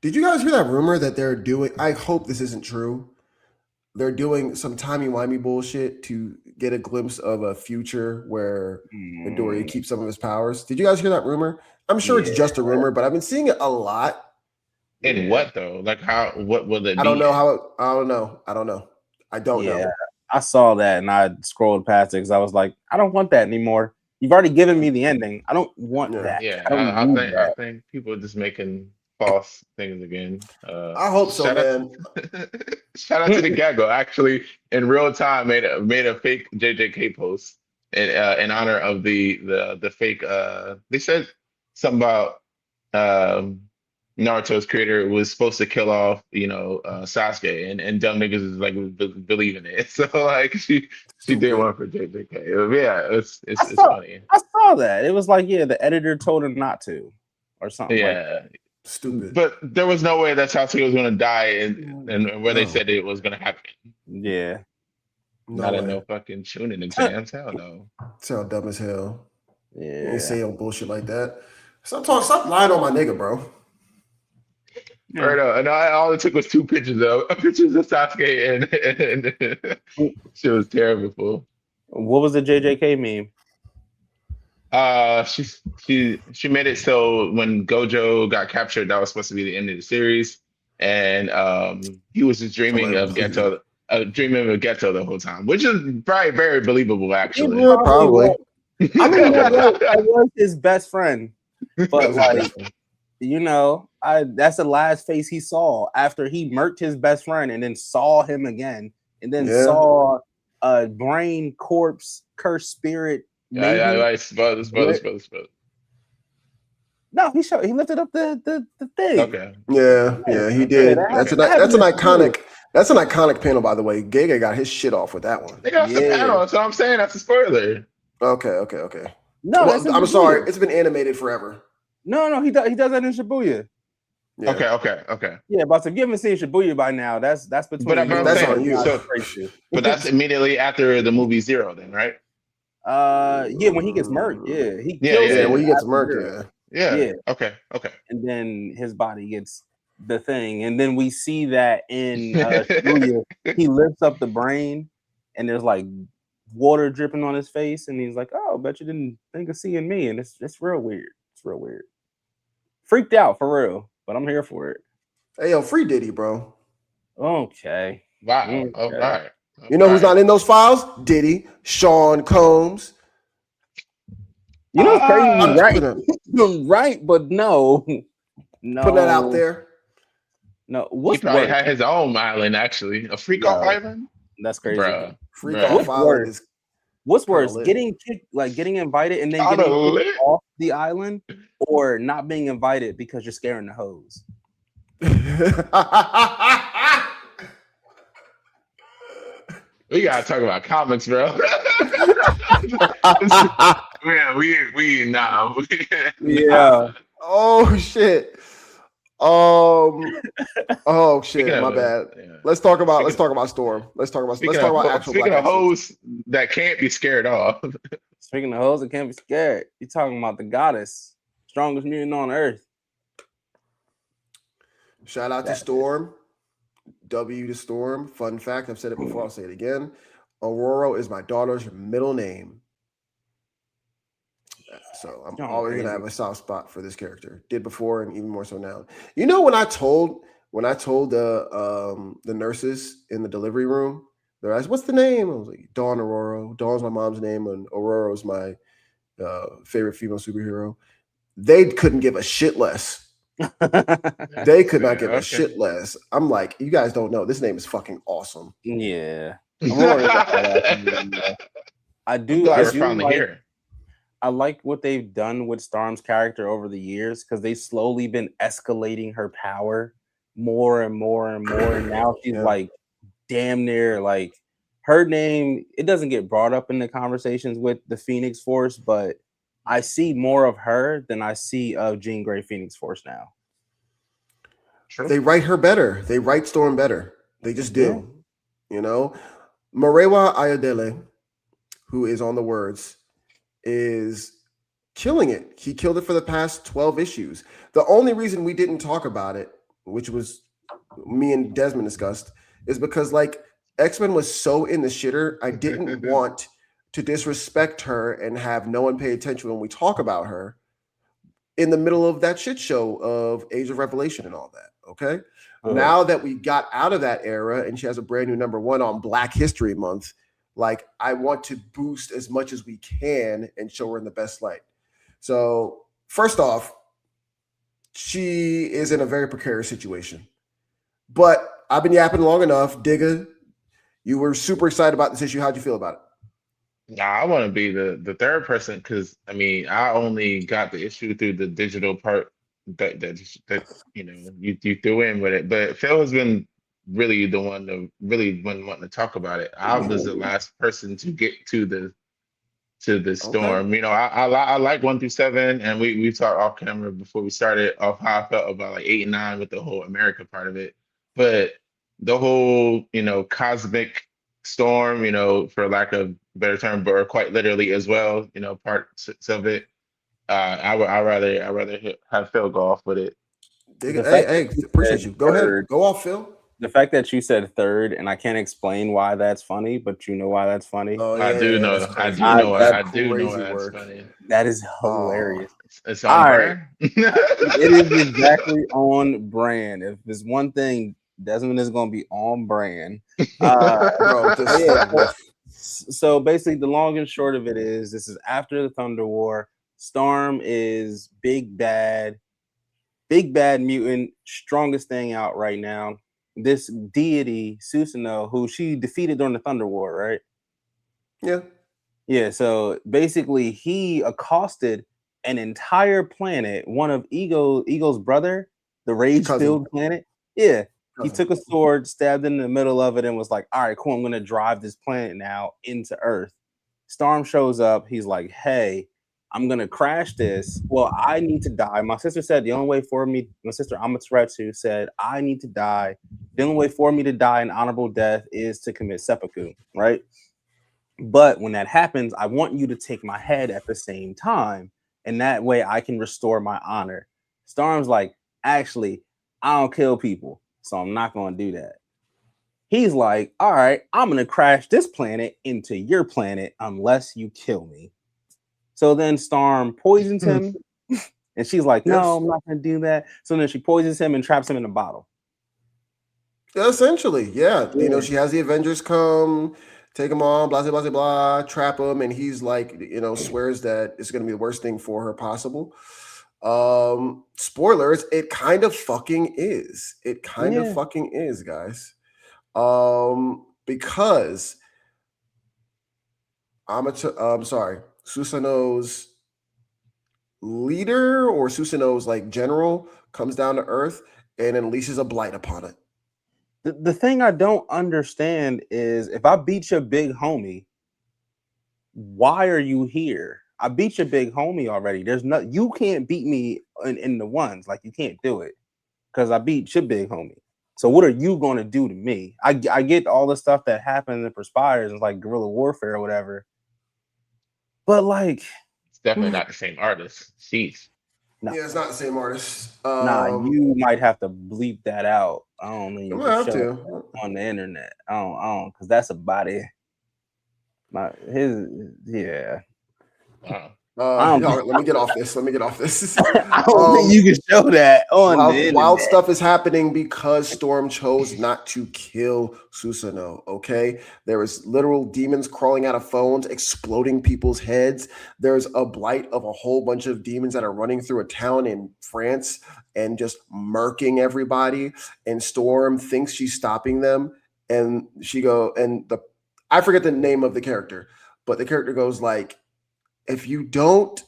Did you guys hear that rumor that they're doing? I hope this isn't true. they're doing some timey-wimey bullshit to get a glimpse of a future where Midoriya keeps some of his powers. Did you guys hear that rumor? I'm sure it's just a rumor, but I've been seeing it a lot. And what though? Like how? What will it be? I don't know how. I don't know. I don't know. I saw that and I scrolled past it because I was like, I don't want that anymore. You've already given me the ending. I don't want that. Yeah, I think people are just making false things again. I hope so, man. Shout out to the Gaggle. Actually, in real time, made a fake JJK post in honor of the fake. They said something about Naruto's creator was supposed to kill off, Sasuke, and dumb niggas is like believing it. So like she did one for JJK. Yeah, it's funny. I saw that. It was like, the editor told him not to, or something. Yeah, like stupid. But there was no way that Sasuke was going to die, and where they said it was going to happen. Yeah, not in no fucking tuning exams. Hell no. Sound dumb as hell. Yeah, you ain't saying bullshit like that. Stop lying on my nigga, bro. Right on. And all it took was 2 pictures of Sasuke, and shit was terrible. What was the JJK meme? She made it so when Gojo got captured, that was supposed to be the end of the series, and he was just dreaming of Geto, the whole time, which is probably very believable, actually. Yeah, probably. I mean, I was his best friend, but like, that's the last face he saw after he murked his best friend, and then saw him again, and then saw a brain, corpse, cursed spirit. Yeah, spell. No, he lifted up the thing. Okay. Yeah, he did. That's an iconic panel, by the way. Gege got his shit off with that one. They got the panel, so I'm saying that's a spoiler. Okay. No, I'm sorry. It's been animated forever. No, he does that in Shibuya. Yeah. Okay. Yeah, but if you haven't seen Shibuya by now, that's between. But that's on you. But that's immediately after the movie Zero, then, right? When he gets murked, he kills him when he gets murked, yeah. Okay. And then his body gets the thing, and then we see that in Shibuya, he lifts up the brain, and there's like water dripping on his face, and he's like, "Oh, bet you didn't think of seeing me," and it's real weird. It's real weird. Freaked out for real, but I'm here for it. Hey, yo, free Diddy, bro. Okay. Wow. Okay. All right. You know who's not in those files? Diddy, Sean Combs. You know what's crazy? Right. Right, but no. Put that out there. No. He probably had his own island, actually. A freak off island? That's crazy. Bruh. Freak off island is what's worse, getting invited and then getting kicked off the island, or not being invited because you're scaring the hoes? We gotta talk about comics, bro. Yeah. Oh shit. Oh shit. My bad. Yeah. Let's talk about Storm. Let's talk about actual. Speaking of hoes that can't be scared off. Speaking of hoes that can't be scared, you're talking about the goddess, strongest mutant on earth. Shout out to Storm. W to Storm. Fun fact, I've said it before, I'll say it again. Ororo is my daughter's middle name. So I'm always going to have a soft spot for this character. Did before and even more so now. You know, when I told the nurses in the delivery room, they're asked, what's the name? I was like, Dawn Ororo. Dawn's my mom's name, and Ororo is my favorite female superhero. They couldn't give a shit less. They could not give a shit less. I'm like, you guys don't know. This name is fucking awesome. Yeah. I do I like what they've done with Storm's character over the years, because they've slowly been escalating her power more and more and more. And now she's like damn near like her name. It doesn't get brought up in the conversations with the Phoenix Force, but I see more of her than I see of Jean Grey Phoenix Force now. True. They write her better. They write Storm better. They just do. You know, Marewa Ayodele, who is on the words, is killing it. He killed it for the past 12 issues. The only reason we didn't talk about it, which was me and Desmond discussed, is because like X-Men was so in the shitter, I didn't want to disrespect her and have no one pay attention when we talk about her in the middle of that shit show of Age of Revelation and all that. Okay. Now that we got out of that era and she has a brand new #1 on Black History Month, like I want to boost as much as we can and show her in the best light. So first off, she is in a very precarious situation. But I've been yapping long enough. Digga, you were super excited about this issue. How'd you feel about it? Nah, I want to be the third person because I mean I only got the issue through the digital part that you know you threw in with it. But Phil has been really the one to really been wanting to talk about it. I was the last person to get to the storm. Okay. You know, I like 1 through 7, and we talked off camera before we started off how I felt about like 8 and 9 with the whole America part of it. But the whole, you know, cosmic storm, you know, for lack of a better term, but or quite literally as well, you know, parts of it. I rather have Phil go off with it. Digga, The fact hey, that you appreciate said you. Go third, ahead. Go off, Phil. the fact that you said third, and I can't explain why that's funny, but you know why that's funny. Oh, I do yeah, that's know, I crazy. do know, That's I do know crazy that's work. funny. That is Oh, hilarious. It's All on right, brand. it is exactly on brand. If there's one thing, Desmond is going to be on brand. bro, this Yeah. So basically, the long and short of it is, this is after the Thunder War. Storm is big bad mutant, strongest thing out right now. This deity, Susanoo, who she defeated during the Thunder War, right? yeah. Yeah, so basically he accosted an entire planet, one of Ego's brother, the rage-filled planet. Yeah. He took a sword, stabbed in the middle of it, and was like, all right, cool, I'm gonna drive this planet now into Earth. Storm shows up, he's like, hey, I'm gonna crash this. Well, I need to die. My sister said the only way for me, my sister Amaterasu said, I need to die. The only way for me to die an honorable death is to commit seppuku, right? But when that happens, I want you to take my head at the same time, and that way I can restore my honor. Storm's like, actually, I don't kill people, so I'm not going to do that. He's like, all right, I'm going to crash this planet into your planet unless you kill me. So then Storm poisons him, and she's like, no, I'm not going to do that. So then she poisons him and traps him in a bottle. Essentially, yeah. You know, she has the Avengers come, take him on, blah, blah, blah, blah, trap him, and he's like, you know, swears that it's going to be the worst thing for her possible. Spoilers, it kind of fucking is. It kind of fucking is, guys. Because Susanoo's leader or Susanoo's like general comes down to Earth and unleashes a blight upon it. The thing I don't understand is, if I beat your big homie, why are you here? I beat your big homie already. You can't beat me in the ones. Like, you can't do it because I beat your big homie. So what are you going to do to me? I get all the stuff that happens and perspires and like guerrilla warfare or whatever. But like, It's definitely not the same artist. Jeez. No. Yeah, it's not the same artist. You might have to bleep that out. I don't mean you have to on the internet. I don't, because that's a body. Yeah. Wow. Let me get off this. I don't think you can show that on the internet. Wild stuff is happening because Storm chose not to kill Susanoo. Okay, there is literal demons crawling out of phones, exploding people's heads. There's a blight of a whole bunch of demons that are running through a town in France and just murking everybody. And Storm thinks she's stopping them, and I forget the name of the character, but the character goes like, if you don't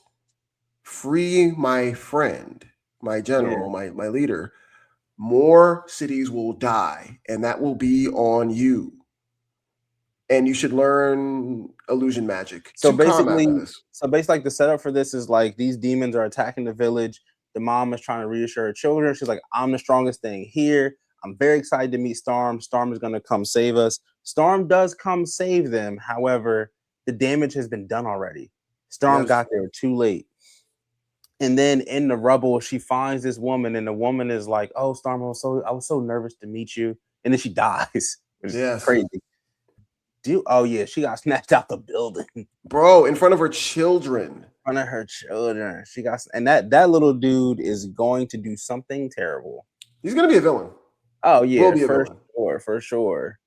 free my friend, my general, my leader, more cities will die, and that will be on you. And you should learn illusion magic. So basically, like the setup for this is like, these demons are attacking the village. The mom is trying to reassure her children. She's like, I'm the strongest thing here. I'm very excited to meet Storm. Storm is going to come save us. Storm does come save them. However, the damage has been done already. Storm got there too late. And then in the rubble, she finds this woman, and the woman is like, oh, Storm, I was so nervous to meet you. And then she dies, which is crazy. Oh yeah, she got snatched out the building in Bro, in front of her children. front of her children. She got, and that little dude is going to do something terrible. He's gonna be a villain. Oh yeah, Will be a for villain. sure, for sure.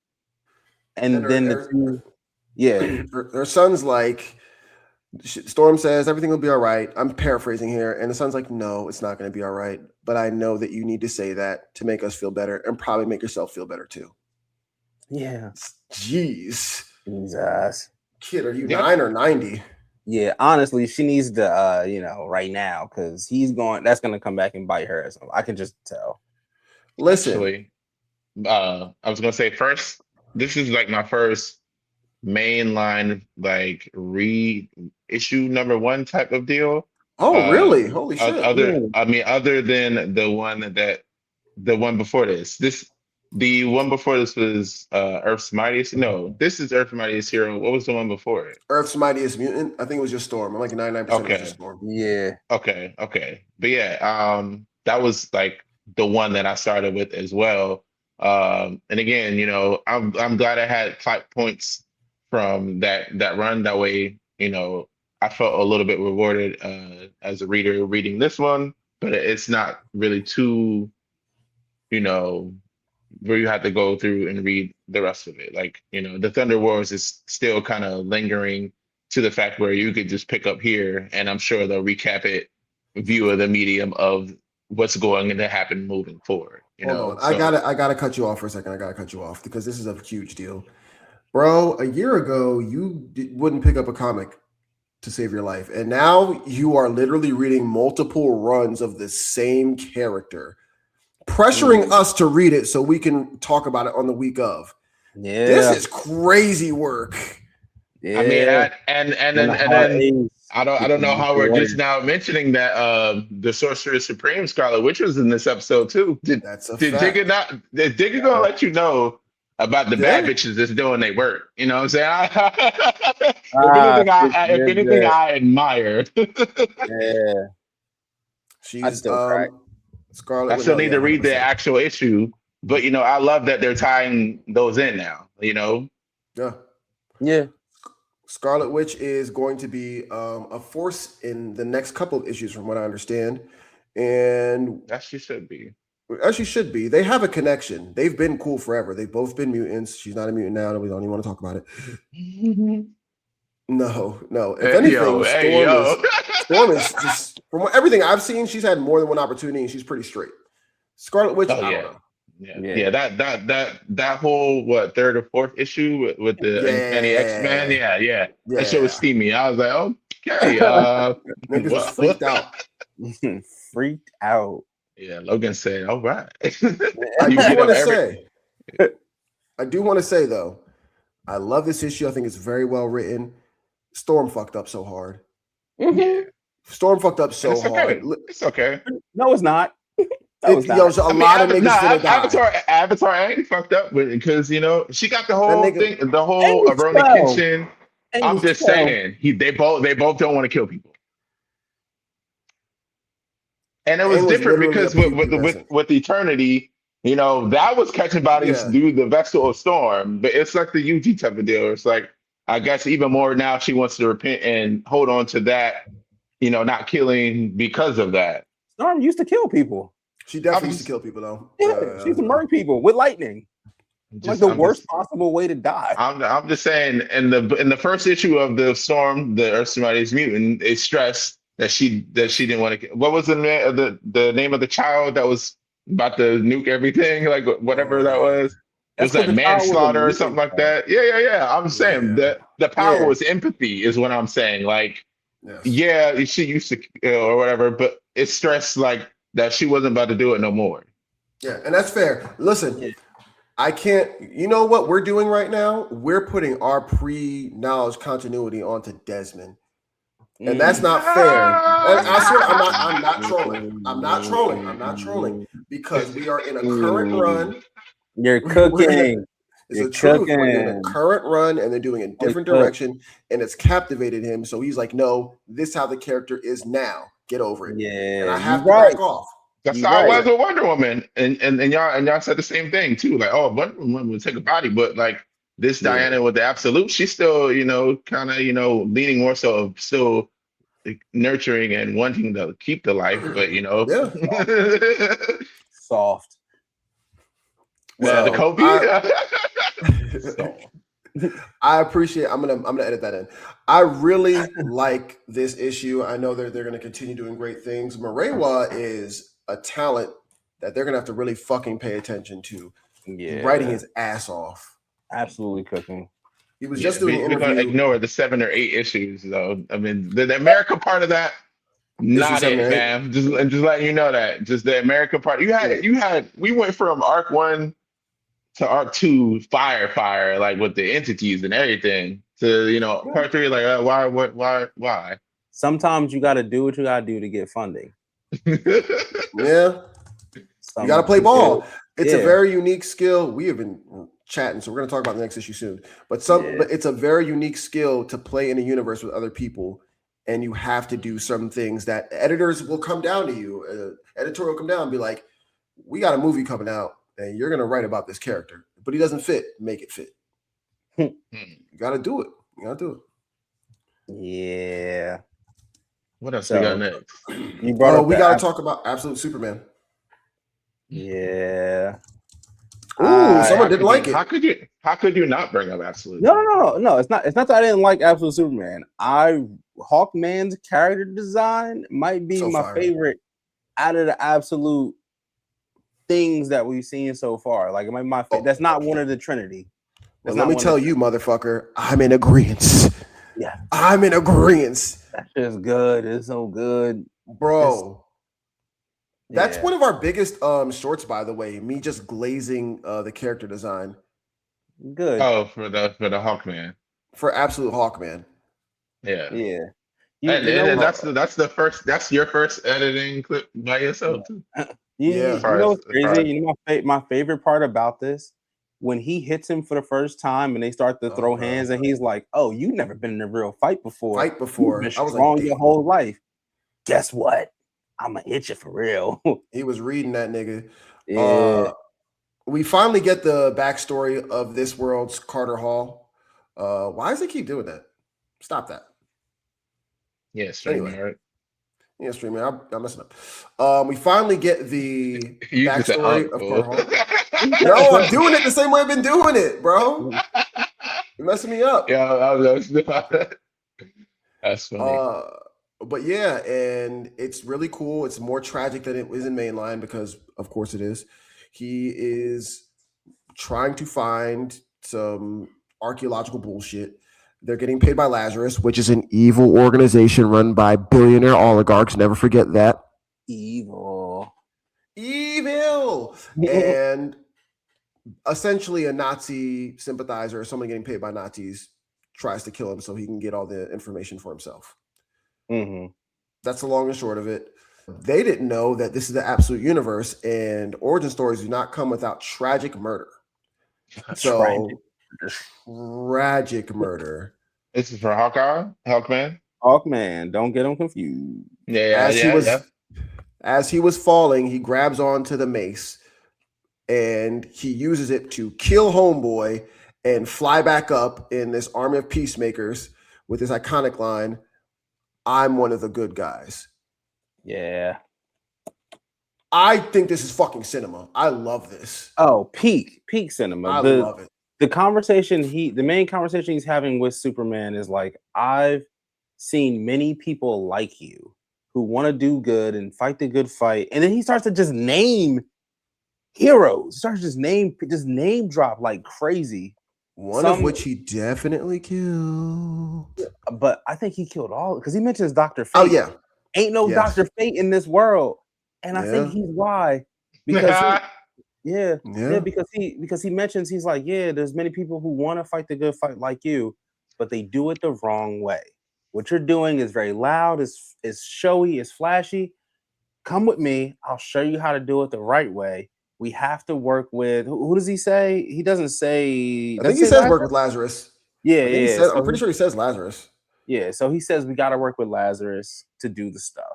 And And then her son's like, Storm says everything will be all right. I'm paraphrasing here, and the son's like, no, it's not going to be all right. But I know that you need to say that to make us feel better, and probably make yourself feel better too. yeah, Jeez, Jesus, kid, are you 9 or 90? yeah. Honestly, she needs to, right now, because that's going to come back and bite her. I can just tell. Listen, Actually, I was gonna say first, this is like my first mainline like read issue number 1 type of deal. oh really? Holy shit! Other than the one before this. The one before this was Earth's Mightiest. No, this is Earth's Mightiest Hero. What was the one before it? Earth's Mightiest Mutant. I think it was just Storm. I'm like 99% it was just Storm. Yeah. Okay. But yeah, that was like the one that I started with as well. And again, I'm glad I had fight points from that run. That way, I felt a little bit rewarded as a reader reading this one, but it's not really too, where you have to go through and read the rest of it. Like, the Thunder Wars is still kind of lingering to the fact where you could just pick up here, and I'm sure they'll recap it via the medium of what's going to happen moving forward. Hold on. I gotta cut you off for a second. I gotta cut you off because this is a huge deal. Bro, a year ago, you wouldn't pick up a comic to save your life. And now you are literally reading multiple runs of the same character, pressuring us to read it so we can talk about it on the week of. Yeah. This is crazy work. Yeah. I mean, and then I don't know how we're just now mentioning that the Sorcerer Supreme Scarlet Witch was in this episode too. Did Digga gonna let you know about the bad bitches that's doing their work? You know what I'm saying? If anything, I admire. Yeah. She's Scarlet. I still need to read the actual issue, but I love that they're tying those in now. Yeah. Scarlet Witch is going to be a force in the next couple of issues, from what I understand, and as she should be. As she should be. They have a connection. They've been cool forever. They've both been mutants. She's not a mutant now. We don't even want to talk about it. No. If anything, Storm is just, from everything I've seen, she's had more than one opportunity, and she's pretty straight. Scarlet Witch, I don't know. Yeah. That whole third or fourth issue with the Uncanny X-Men. Yeah. That shit was steamy. I was like, okay. Niggas was freaked out. Freaked out. Yeah, Logan said, all right. I do want to say though, I love this issue. I think it's very well written. Storm fucked up so hard. Mm-hmm. Storm fucked up so hard. It's okay. No, it's not. Avatar ain't fucked up because she got the whole thing, the whole Arona Kitchen. I'm just saying, they both don't want to kill people, and it was different because with Eternity, that was catching bodies through the vessel of Storm, but it's like the UG type of deal. It's like, I guess even more now she wants to repent and hold on to that, not killing because of that. Storm used to kill people. She definitely used to kill people, though. Yeah, she used to murder people with lightning. Worst possible way to die. I'm just saying, in the first issue of the Storm, the Earth's Mightiest Mutant, it stressed that she didn't want to. What was the name of the child that was about to nuke everything? Like whatever that was. It was like manslaughter or something like that. Yeah. I'm saying that the power was empathy, is what I'm saying. Like, she used to kill or whatever, but it stressed like that she wasn't about to do it no more. Yeah, and that's fair. Listen, I can't. You know what we're doing right now? We're putting our pre-knowledge continuity onto Desmond, and that's not fair. And I swear, I'm not trolling. I'm not trolling because we are in a current run. You're cooking. It's the truth. We're in a current run, and they're doing a different direction, and it's captivated him. So he's like, "No, this is how the character is now. Get over it." Yeah, and I have to back off. That's how it was with Wonder Woman, and y'all said the same thing too. Like, Wonder Woman would take a body, but like this Diana with the Absolute, she's still, kind of, leaning more so of still nurturing and wanting to keep the life, but Soft. Well, the Kobe. I appreciate. I'm gonna edit that in. I really like this issue. I know they're gonna continue doing great things. Morewa is a talent that they're gonna have to really fucking pay attention to. Yeah, writing his ass off. Absolutely cooking. He was just doing an We're interview. gonna ignore the 7 or 8 issues, though. I mean, the America part of that, not it, man. Just letting you know that. Just the America part. We went from arc 1 to arc 2, fire, like with the entities and everything. To part 3, like why? Sometimes you got to do what you got to do to get funding. Yeah, you got to play ball. It's a very unique skill. We have been chatting, so we're going to talk about the next issue soon. But it's a very unique skill to play in a universe with other people, and you have to do some things that editors will come down to you. Editorial will come down and be like, "We got a movie coming out, and you're going to write about this character, but he doesn't fit. Make it fit. You got to do it. You got to do it." Yeah. What else we got next? We got to talk about Absolute Superman. Yeah. Ooh, someone didn't like it. How could you not bring up Absolute? No. It's not that I didn't like Absolute Superman. Hawkman's character design might be my favorite out of the Absolute things that we've seen so far. Like it might be my favorite. That's not one of the Trinity. Well, let me tell you, motherfucker, I'm in agreement. Yeah. I'm in agreement. That's just good. It's so good. Bro. That's one of our biggest shorts, by the way. Me just glazing the character design. Good. Oh, for the Hawkman. For Absolute Hawkman. Yeah. Yeah. That's your first editing clip by yourself too. You know what's crazy? You know my favorite part about this? When he hits him for the first time and they start to throw hands and he's like, "Oh, you've never been in a real fight before. You've been strong your whole life. Guess what? I'm gonna hit you for real." He was reading that nigga. Yeah. We finally get the backstory of this world's Carter Hall. Why does he keep doing that? Stop that. Yeah, streaming, right? Yeah, streaming. I'm messing up. We finally get the backstory of Carter Hall. No, I'm doing it the same way I've been doing it, bro. You're messing me up. Yeah, that's funny. But yeah, and it's really cool. It's more tragic than it is in mainline because, of course, it is. He is trying to find some archaeological bullshit. They're getting paid by Lazarus, which is an evil organization run by billionaire oligarchs. Never forget that. Evil. And essentially a Nazi sympathizer or someone getting paid by Nazis tries to kill him so he can get all the information for himself. Mm-hmm. That's the long and short of it. They didn't know that this is the Absolute Universe, and origin stories do not come without tragic murder. Tragic murder. This is for Hawkman. Hawkman, don't get him confused. As he was falling, he grabs onto the mace and he uses it to kill Homeboy and fly back up in this army of peacemakers with his iconic line, "I'm one of the good guys." Yeah. I think this is fucking cinema. I love this. Oh, peak cinema. I love it. The main conversation he's having with Superman is like, "I've seen many people like you who want to do good and fight the good fight." And then he starts to just name heroes. Starts to just name drop like crazy. One of which he definitely killed. But I think he killed all because he mentions Dr. Fate. Oh, yeah. Ain't no Dr. Fate in this world. And I think he's why. Because because he mentions, he's like, there's many people who want to fight the good fight like you, but they do it the wrong way. What you're doing is very loud, is showy, is flashy. Come with me. I'll show you how to do it the right way. We have to work with, who does he say? He doesn't say. I think he says work with Lazarus. Yeah. I'm pretty sure he says Lazarus. Yeah, so he says we got to work with Lazarus to do the stuff.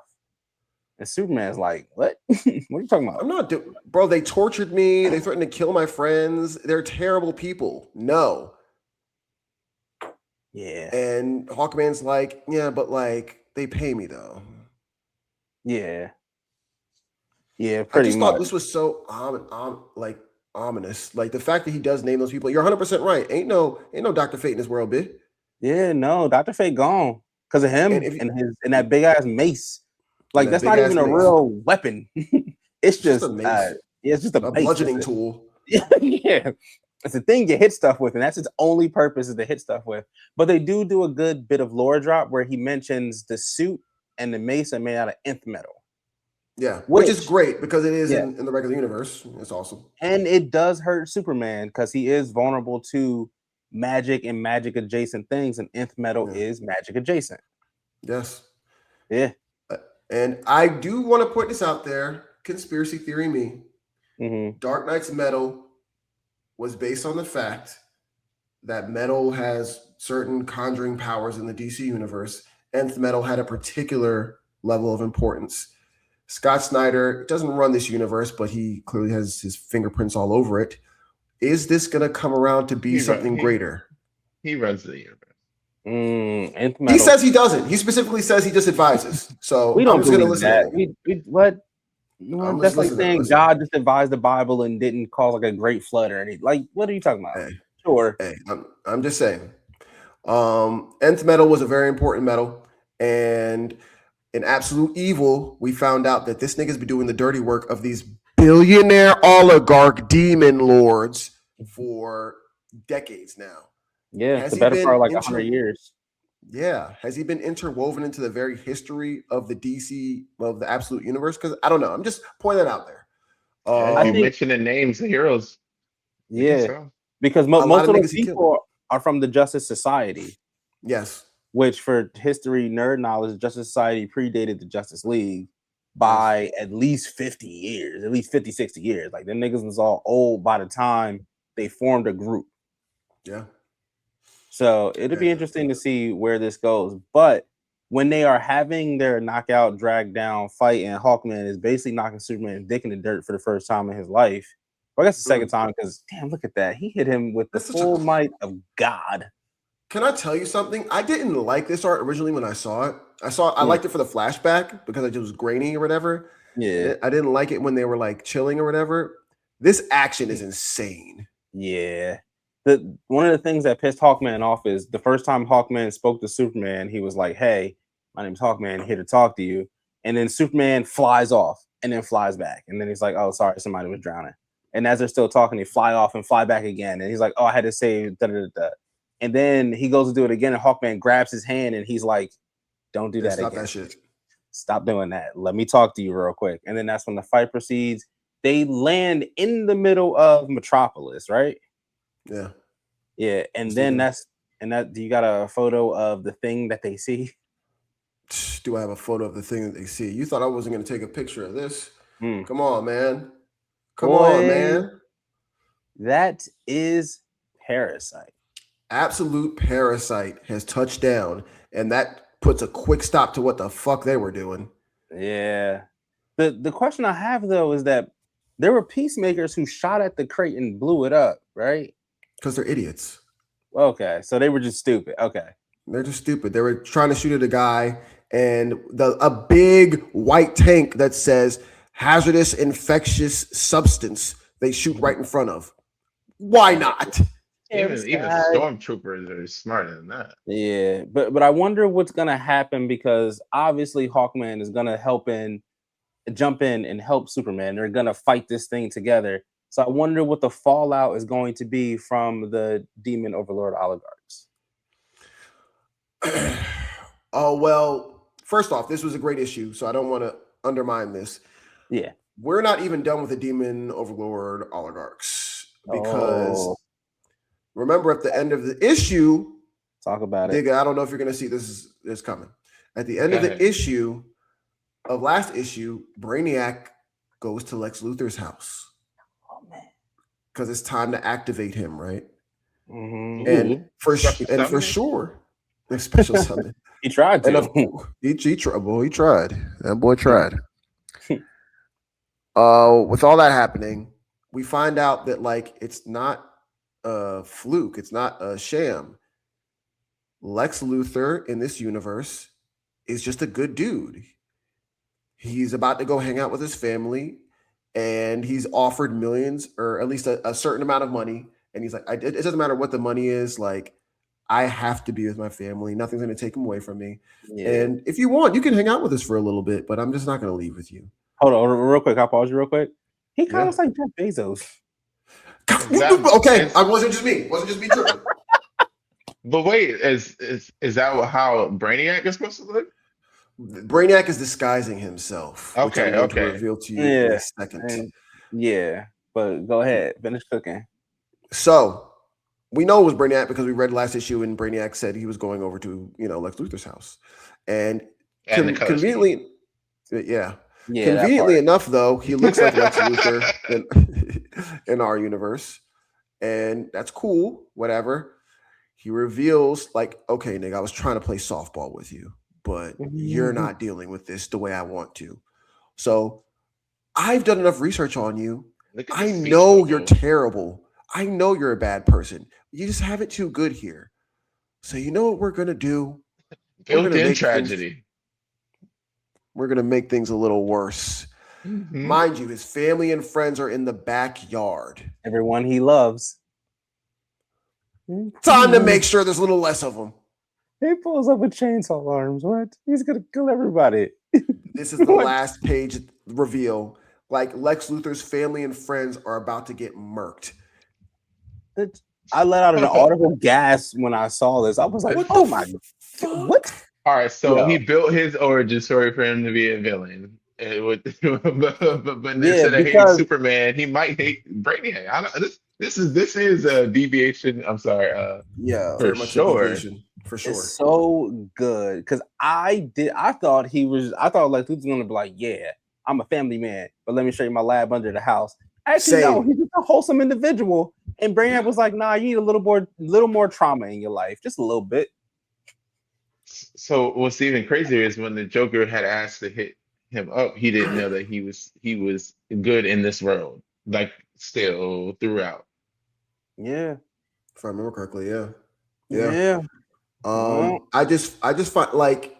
And Superman's like, what? What are you talking about? I'm not bro, they tortured me. They threatened to kill my friends. They're terrible people. No, Yeah. And Hawkman's like, yeah, but like they pay me though. Yeah. Yeah, I pretty just thought much. this was so like ominous. Like the fact that he does name those people. You're 100% right. Ain't no Dr. Fate in this world, bitch. Yeah, no, Dr. Fate gone because of him And if and that big ass mace. Like that's not even a real weapon. It's just a mace. It's just a mace. Bludgeoning tool. Yeah. It's a thing you hit stuff with, and that's its only purpose is to hit stuff with. But they do a good bit of lore drop where he mentions the suit and the mace are made out of nth metal. Yeah, which is great because it is in the regular universe. It's awesome. And it does hurt Superman because he is vulnerable to magic and magic adjacent things, and nth metal is magic adjacent. Yes. Yeah. And I do want to put this out there. Conspiracy theory me. Dark Knight's metal was based on the fact that metal has certain conjuring powers in the DC universe. Nth metal had a particular level of importance. Scott Snyder doesn't run this universe, but he clearly has his fingerprints all over it. Is this going to come around to be something greater? He runs the universe. He says he doesn't. He specifically says he just advises. So we don't I'm just going to believe listen. That. What? That's like saying God just advised the Bible and didn't cause like a great flood or anything. Like, what are you talking about? Hey, sure. Hey, I'm just saying. Nth metal was a very important metal, and in Absolute Evil, we found out that this nigga's been doing the dirty work of these billionaire oligarch demon lords for decades now. Yeah, it's the better part of like 100 years. Yeah. Has he been interwoven into the very history of the DC, of the Absolute Universe? Because I don't know. I'm just pointing that out there. I think mentioning names of heroes. Yeah. Because most of those people are from the Justice Society. Yes. Which for history nerd knowledge, the Justice Society predated the Justice League by at least 50 years, at least 50, 60 years. Like them niggas was all old by the time they formed a group. Yeah. So it'll be interesting to see where this goes. But when they are having their knockout, drag down fight, and Hawkman is basically knocking Superman's dick in the dirt for the first time in his life. Well, I guess the second time, because damn, look at that. He hit him with the full might of God. Can I tell you something? I didn't like this art originally when I saw it. I liked it for the flashback because it was grainy or whatever. Yeah. I didn't like it when they were like chilling or whatever. This action is insane. Yeah. One of the things that pissed Hawkman off is the first time Hawkman spoke to Superman, he was like, "Hey, my name's Hawkman, here to talk to you." And then Superman flies off and then flies back. And then he's like, "Oh, sorry, somebody was drowning." And as they're still talking, they fly off and fly back again. And he's like, "Oh, I had to save da-da-da-da." And then he goes to do it again, and Hawkman grabs his hand, and he's like, "Don't do that again. Stop that shit. Stop doing that. Let me talk to you real quick." And then that's when the fight proceeds. They land in the middle of Metropolis, right? Yeah. Yeah. And then do you got a photo of the thing that they see? Do I have a photo of the thing that they see? You thought I wasn't going to take a picture of this? Come on, man. Come on, man. That is Parasite. Absolute Parasite has touched down, and that puts a quick stop to what the fuck they were doing. Yeah. The question I have though is that there were peacemakers who shot at the crate and blew it up, right? Because they're idiots. Okay, so they were just stupid. Okay. They're just stupid. They were trying to shoot at a guy, and a big white tank that says hazardous infectious substance they shoot right in front of. Why not? Even stormtroopers are smarter than that. Yeah, but I wonder what's gonna happen because obviously Hawkman is gonna jump in and help Superman. They're gonna fight this thing together. So I wonder what the fallout is going to be from the demon overlord oligarchs. Oh, well, first off, this was a great issue, so I don't want to undermine this. Yeah. We're not even done with the demon overlord oligarchs because remember at the end of the issue, talk about it. I don't know if you're going to see this coming. At the end of the issue of last issue, Brainiac goes to Lex Luthor's house. Because it's time to activate him, right? Mm-hmm. And for sure, a special summon. He tried to. He tried. That boy tried. With all that happening, we find out that like it's not a fluke, it's not a sham. Lex Luthor in this universe is just a good dude. He's about to go hang out with his family, and he's offered millions, or at least a certain amount of money. And he's like, it doesn't matter what the money is. Like, I have to be with my family. Nothing's going to take him away from me. Yeah. And if you want, you can hang out with us for a little bit, but I'm just not going to leave with you. Hold on, real quick. I'll pause you real quick. He kind of looks like Jeff Bezos. Okay, it wasn't just me. Tripping. But wait, is that how Brainiac is supposed to look? Brainiac is disguising himself. Okay, which I'm going to reveal to you in a second. But go ahead, finish cooking. So we know it was Brainiac because we read last issue, and Brainiac said he was going over to Lex Luthor's house, and conveniently, conveniently enough, though, he looks like Lex Luthor in our universe, and that's cool. Whatever. He reveals, like, okay, nigga, I was trying to play softball with you, but you're not dealing with this the way I want to. So I've done enough research on you. I know you're terrible. I know you're a bad person. You just have it too good here. So you know what we're going to do? Built-in tragedy. We're going to make things a little worse. Mind you, his family and friends are in the backyard. Everyone he loves. Time to make sure there's a little less of them. He pulls up with chainsaw arms. What? He's going to kill everybody. This is the last page reveal. Like, Lex Luthor's family and friends are about to get murked. I let out an audible gasp when I saw this. I was like, oh my God. What? All right, so he built his origin story for him to be a villain. But instead of hating Superman, he might hate Brainiac. This is a deviation. I'm sorry. For sure. For sure. It's so good because I thought Lex Luthor was gonna be like, yeah, I'm a family man, but let me show you my lab under the house. Actually, no, he's just a wholesome individual. And Brainiac was like, nah, you need a little more trauma in your life, just a little bit. So what's even crazier is when the Joker had asked to hit him up, he didn't know that he was good in this world, like still throughout. Yeah, if I remember correctly, yeah. I just find, like,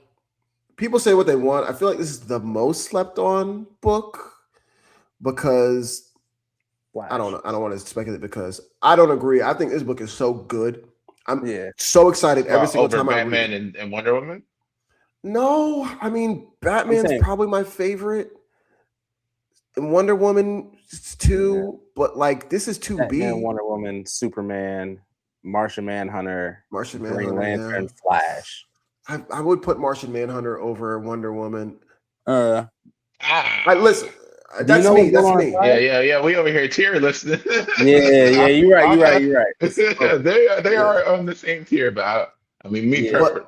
people say what they want. I feel like this is the most slept on book because I don't know. I don't want to speculate because I don't agree. I think this book is so good. I'm so excited every single time I read it. Batman and Wonder Woman? No, I mean, Batman's probably my favorite. And Wonder Woman too, but like this is 2B. Batman, Wonder Woman, Superman, Martian Manhunter, Green Lantern, Flash. I would put Martian Manhunter over Wonder Woman. Listen. That's me. Yeah. We over here tier listing. yeah. You're right. They are on the same tier, but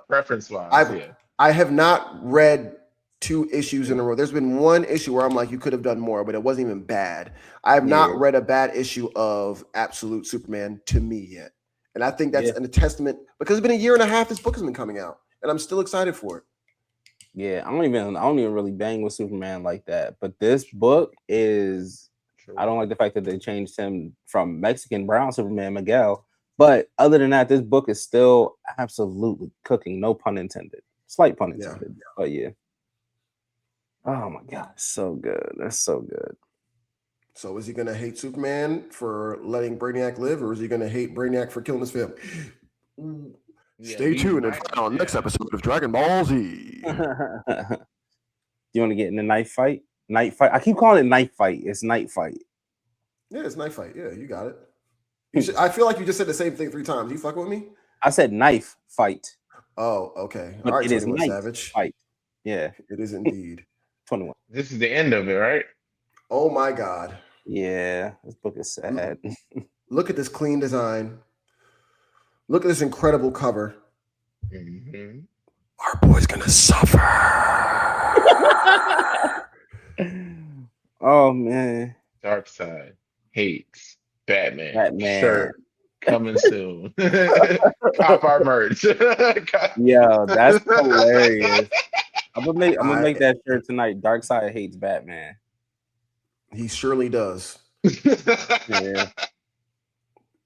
preference wise, I have not read 2 issues in a row. There's been one issue where I'm like, you could have done more, but it wasn't even bad. I have not read a bad issue of Absolute Superman to me yet, and I think that's a testament because it's been a year and a half. This book has been coming out, and I'm still excited for it. Yeah, I don't even really bang with Superman like that. But this book is, I don't like the fact that they changed him from Mexican brown Superman Miguel. But other than that, this book is still absolutely cooking. No pun intended. Slight pun intended. Yeah. But yeah. Oh my God, so good. That's so good. So is he gonna hate Superman for letting Brainiac live, or is he gonna hate Brainiac for killing his family? Stay tuned and find on next episode of Dragon Ball Z. You want to get in the knife fight? Night fight. I keep calling it Knightfight. It's Knightfight. Yeah, it's Knightfight. Yeah, you got it. I feel like you just said the same thing 3 times. You fucking with me? I said knife fight. Oh, okay. But all right, it is Knight Savage. Fight. Yeah, it is indeed. 21. This is the end of it, right? Oh my God. Yeah, this book is sad. Look at this clean design. Look at this incredible cover. Mm-hmm. Our boy's gonna suffer. Oh man. Darkseid hates Batman. Shirt coming soon. Cop our merch. Yo, that's hilarious. I'm gonna make that shirt tonight. Darkseid hates Batman. He surely does. Yeah.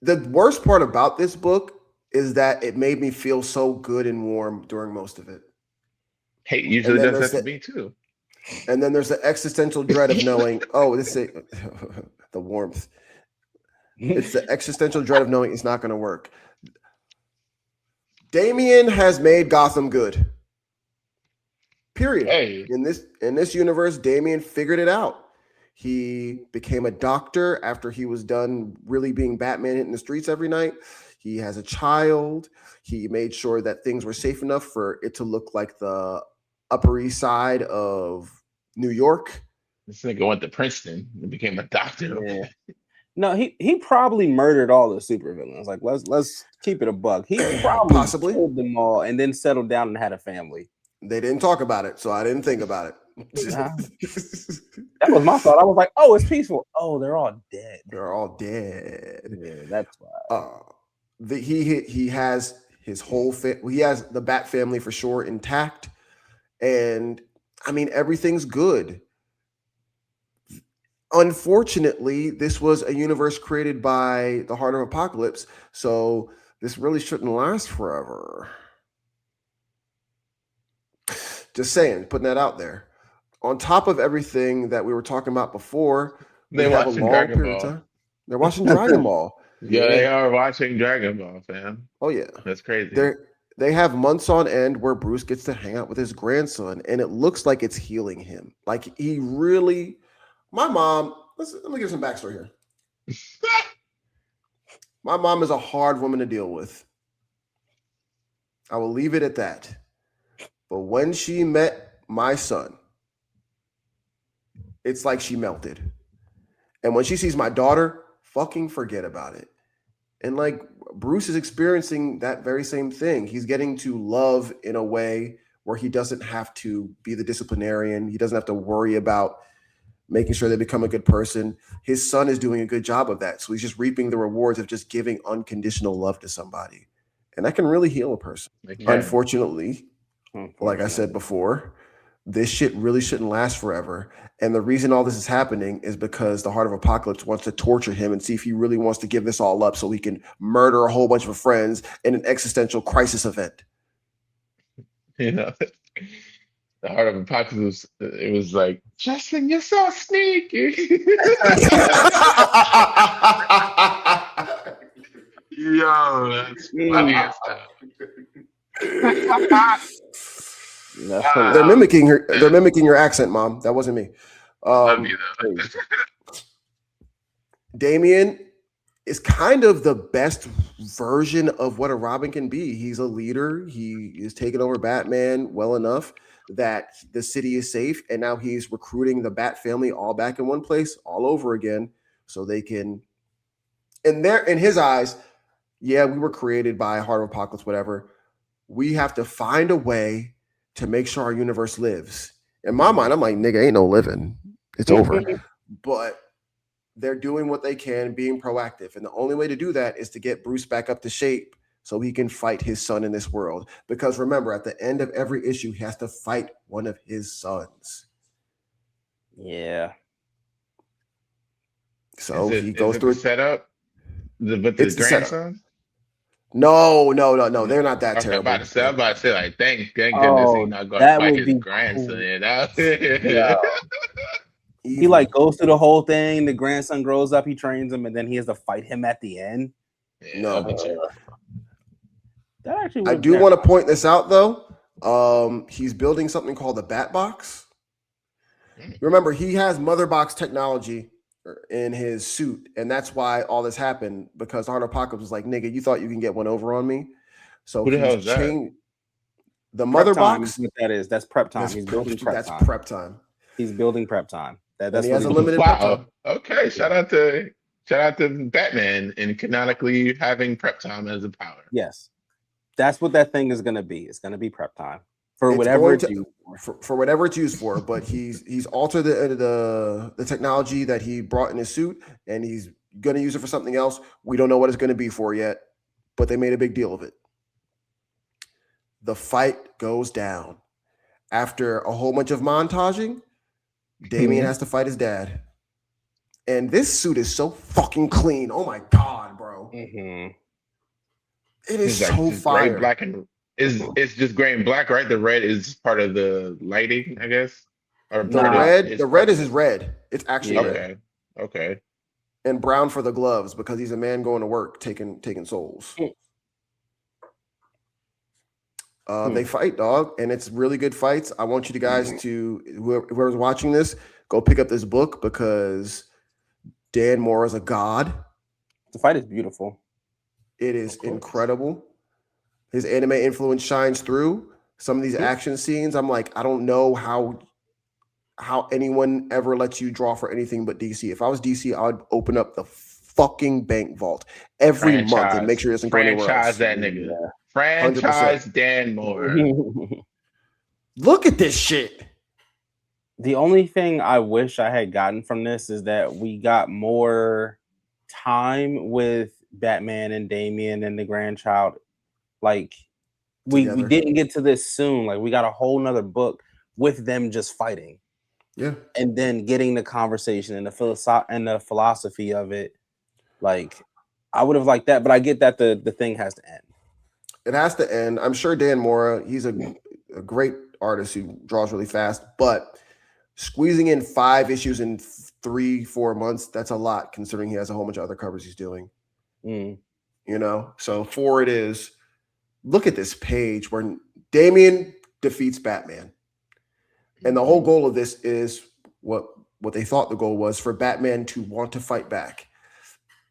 The worst part about this book is that it made me feel so good and warm during most of it. Hate usually does that to me too. And then there's the existential dread of knowing, oh, this is the warmth. It's the existential dread of knowing it's not going to work. Damian has made Gotham good. Period. Hey. In this universe, Damian figured it out. He became a doctor after he was done really being Batman hitting the streets every night. He has a child. He made sure that things were safe enough for it to look like the Upper East Side of New York. This nigga went to Princeton and became a doctor. Yeah. No, he probably murdered all the supervillains. Like, let's keep it a buck. He probably Possibly killed them all and then settled down and had a family. They didn't talk about it, so I didn't think about it. That was my thought. I was like, oh, it's peaceful. Oh, they're all dead. They're all dead. Yeah, that's why. He has his whole he has the Bat family for sure intact, and I mean everything's good. Unfortunately, this was a universe created by the Heart of Apocalypse, so this really shouldn't last forever. Just saying, putting that out there. On top of everything that we were talking about before, They're watching Dragon Ball. They're watching Dragon Ball. Yeah, they are watching Dragon Ball, fam. Oh yeah, that's crazy. They have months on end where Bruce gets to hang out with his grandson, and it looks like it's healing him. Like he really. My mom. Let me give some backstory here. My mom is a hard woman to deal with. I will leave it at that. But when she met my son, it's like she melted. And when she sees my daughter, fucking forget about it. And like Bruce is experiencing that very same thing. He's getting to love in a way where he doesn't have to be the disciplinarian. He doesn't have to worry about making sure they become a good person. His son is doing a good job of that. So he's just reaping the rewards of just giving unconditional love to somebody. And that can really heal a person. Unfortunately, like I said before, this shit really shouldn't last forever. And the reason all this is happening is because the Heart of Apocalypse wants to torture him and see if he really wants to give this all up so he can murder a whole bunch of friends in an existential crisis event. You know, the Heart of Apocalypse, it was like, Justin, you're so sneaky. Yo, that's funny as hell. They're mimicking her. They're mimicking your accent, Mom. That wasn't me. Love you though. Damian is kind of the best version of what a Robin can be. He's a leader. He is taking over Batman well enough that the city is safe, and now he's recruiting the Bat family all back in one place, all over again, so they can. And there, in his eyes, yeah, we were created by Heart of Apocalypse, whatever. We have to find a way to make sure our universe lives. In my mind, I'm like, nigga, ain't no living. It's over. But they're doing what they can, being proactive. And the only way to do that is to get Bruce back up to shape so he can fight his son in this world. Because remember, at the end of every issue, he has to fight one of his sons. Yeah. So he goes through a setup with his grandson? No. They're not that terrible. I'm about to say, like, thank goodness he's not going to fight his grandson. Cool. Yeah. He like goes through the whole thing. The grandson grows up, he trains him, and then he has to fight him at the end. Yeah, no, that actually. I do want to point this out though. He's building something called the Bat Box. Remember, he has Mother Box technology in his suit, and that's why all this happened. Because Heart of Apocalypse was like, "Nigga, you thought you can get one over on me?" So who the hell is that? The Mother Box. What that is? That's prep time. He's building prep time. Prep time. He's building prep time. That's he has a limited prep time. Okay, shout out to Batman and canonically having prep time as a power. Yes, that's what that thing is going to be. It's going to be prep time for whatever it's used for whatever it's used for. But he's altered the technology that he brought in his suit, and he's going to use it for something else. We don't know what it's going to be for yet, but they made a big deal of it. The fight goes down after a whole bunch of montaging. Damian has to fight his dad. And this suit is so fucking clean. Oh my God, bro. It is It's like so just gray, fire. black, and it's just gray and black, right? The red is part of the lighting, I guess, or The part of Nah, red, is the red part is of his it. red. It's actually yeah. red. Okay. And brown for the gloves because he's a man going to work taking souls. They fight, dog, and it's really good fights. I want you guys to whoever's watching this, go pick up this book because Dan Mora is a god. The fight is beautiful. It is Of course. incredible. His anime influence shines through. Some of these action scenes, I'm like, I don't know how anyone ever lets you draw for anything but DC. If I was DC, I would open up the fucking bank vault every month and make sure it doesn't go anywhere else. Franchise that nigga. Yeah. Franchise Dan Moore. Look at this shit. The only thing I wish I had gotten from this is that we got more time with Batman and Damian and the grandchild. Like we Together. didn't get to this soon. Like we got a whole nother book with them just fighting. Yeah. And then getting the conversation and the philosophy of it. Like I would have liked that, but I get that the thing has to end. It has to end. I'm sure Dan Mora, he's a great artist who draws really fast, but squeezing in 5 issues in 3-4 months, that's a lot considering he has a whole bunch of other covers he's doing. You know, so 4 it is. Look at this page where Damian defeats Batman. And the whole goal of this is what they thought the goal was for Batman to want to fight back.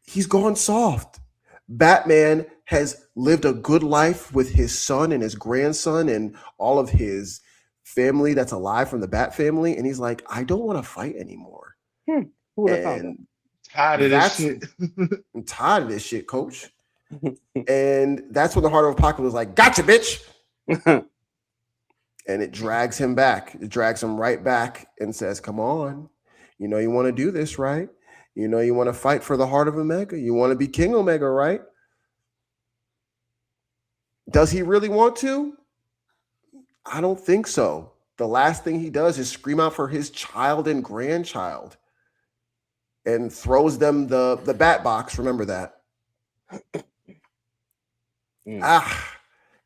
He's gone soft. Batman has lived a good life with his son and his grandson and all of his family that's alive from the Bat family. And he's like, I don't want to fight anymore. Who would have thought that? And Tired of this shit. I'm tired of this shit, coach. And that's when the Heart of Apocalypse was like, gotcha, bitch. And it drags him back. It drags him right back and says, come on. You know, you want to do this, right? You know, you want to fight for the heart of Omega. You want to be King Omega, right? Does he really want to? I don't think so. The last thing he does is scream out for his child and grandchild and throws them the bat box. Remember that.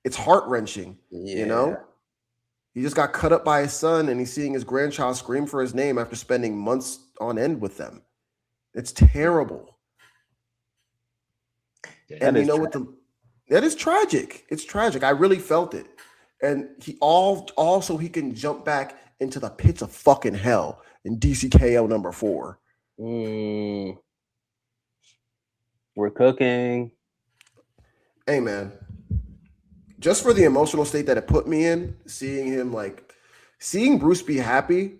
It's heart-wrenching, you know? He just got cut up by his son and he's seeing his grandchild scream for his name after spending months on end with them. It's terrible. And you know what that is tragic. It's tragic. I really felt it. And he also he can jump back into the pits of fucking hell in DCKO number 4. We're cooking. Hey man. Just for the emotional state that it put me in, seeing Bruce be happy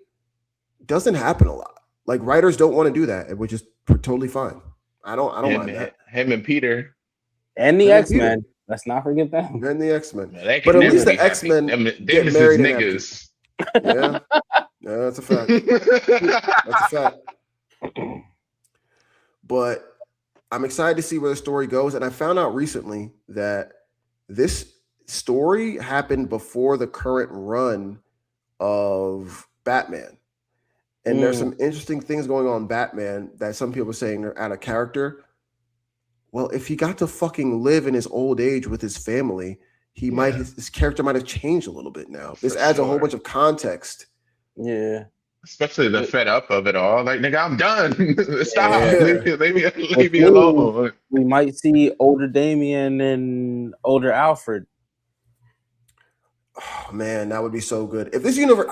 doesn't happen a lot. Like writers don't want to do that, which is totally fine. I don't mind that. Him and Peter. And the X-Men. Let's not forget them. And the X-Men. Yeah, but at least the X-Men get married and niggas. Yeah. Yeah, that's a fact. That's a fact. But I'm excited to see where the story goes. And I found out recently that this story happened before the current run of Batman. And there's some interesting things going on in Batman that some people are saying are out of character. Well, if he got to fucking live in his old age with his family, his character might have changed a little bit now. This adds a whole bunch of context. Yeah. Especially the fed up of it all. Like, nigga, I'm done. Stop. Yeah. Leave me alone. We might see older Damian and older Alfred. Oh man, that would be so good. If this universe,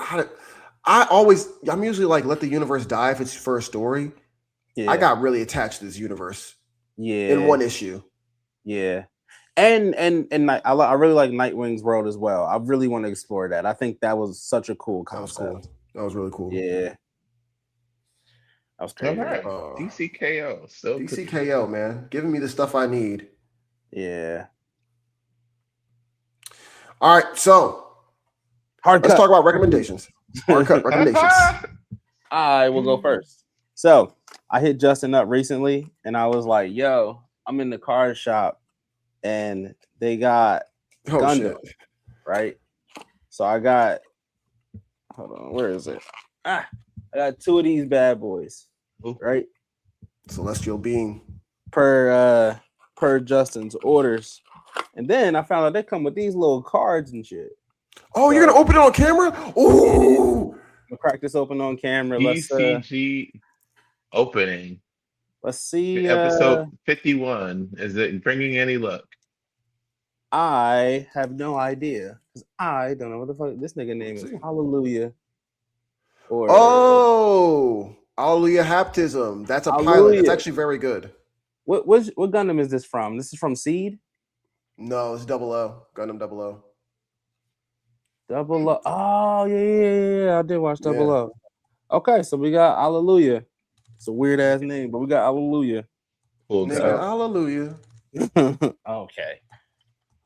I'm usually like, let the universe die if it's for a story. Yeah. I got really attached to this universe. Yeah. In one issue. Yeah. And I really like Nightwing's world as well. I really want to explore that. I think that was such a cool concept. That was cool. That was really cool. Yeah. That was crazy. All right. DCKO. So DCKO, man. Giving me the stuff I need. Yeah. All right, so let's talk about recommendations. Hard cut recommendations. I will go first. So I hit Justin up recently and I was like, yo, I'm in the card shop and they got Gundam, right? So I got, hold on, where is it? I got 2 of these bad boys, right? Celestial being. Per Justin's orders. And then I found out they come with these little cards and shit. Oh, you're gonna open it on camera? Ooh! We'll crack this open on camera. ECG opening. Let's see. Episode 51. Is it bringing any luck? I have no idea because I don't know what the fuck this nigga name is. Hallelujah. Or Hallelujah Haptism. That's a Hallelujah. pilot. It's actually very good. What Gundam is this from? This is from Seed? No, it's Double O. Gundam Double O. Double O. Oh, yeah. I did watch Double O. Okay, so we got Hallelujah. It's a weird ass name, but we got Hallelujah. Cool. Hallelujah. Okay.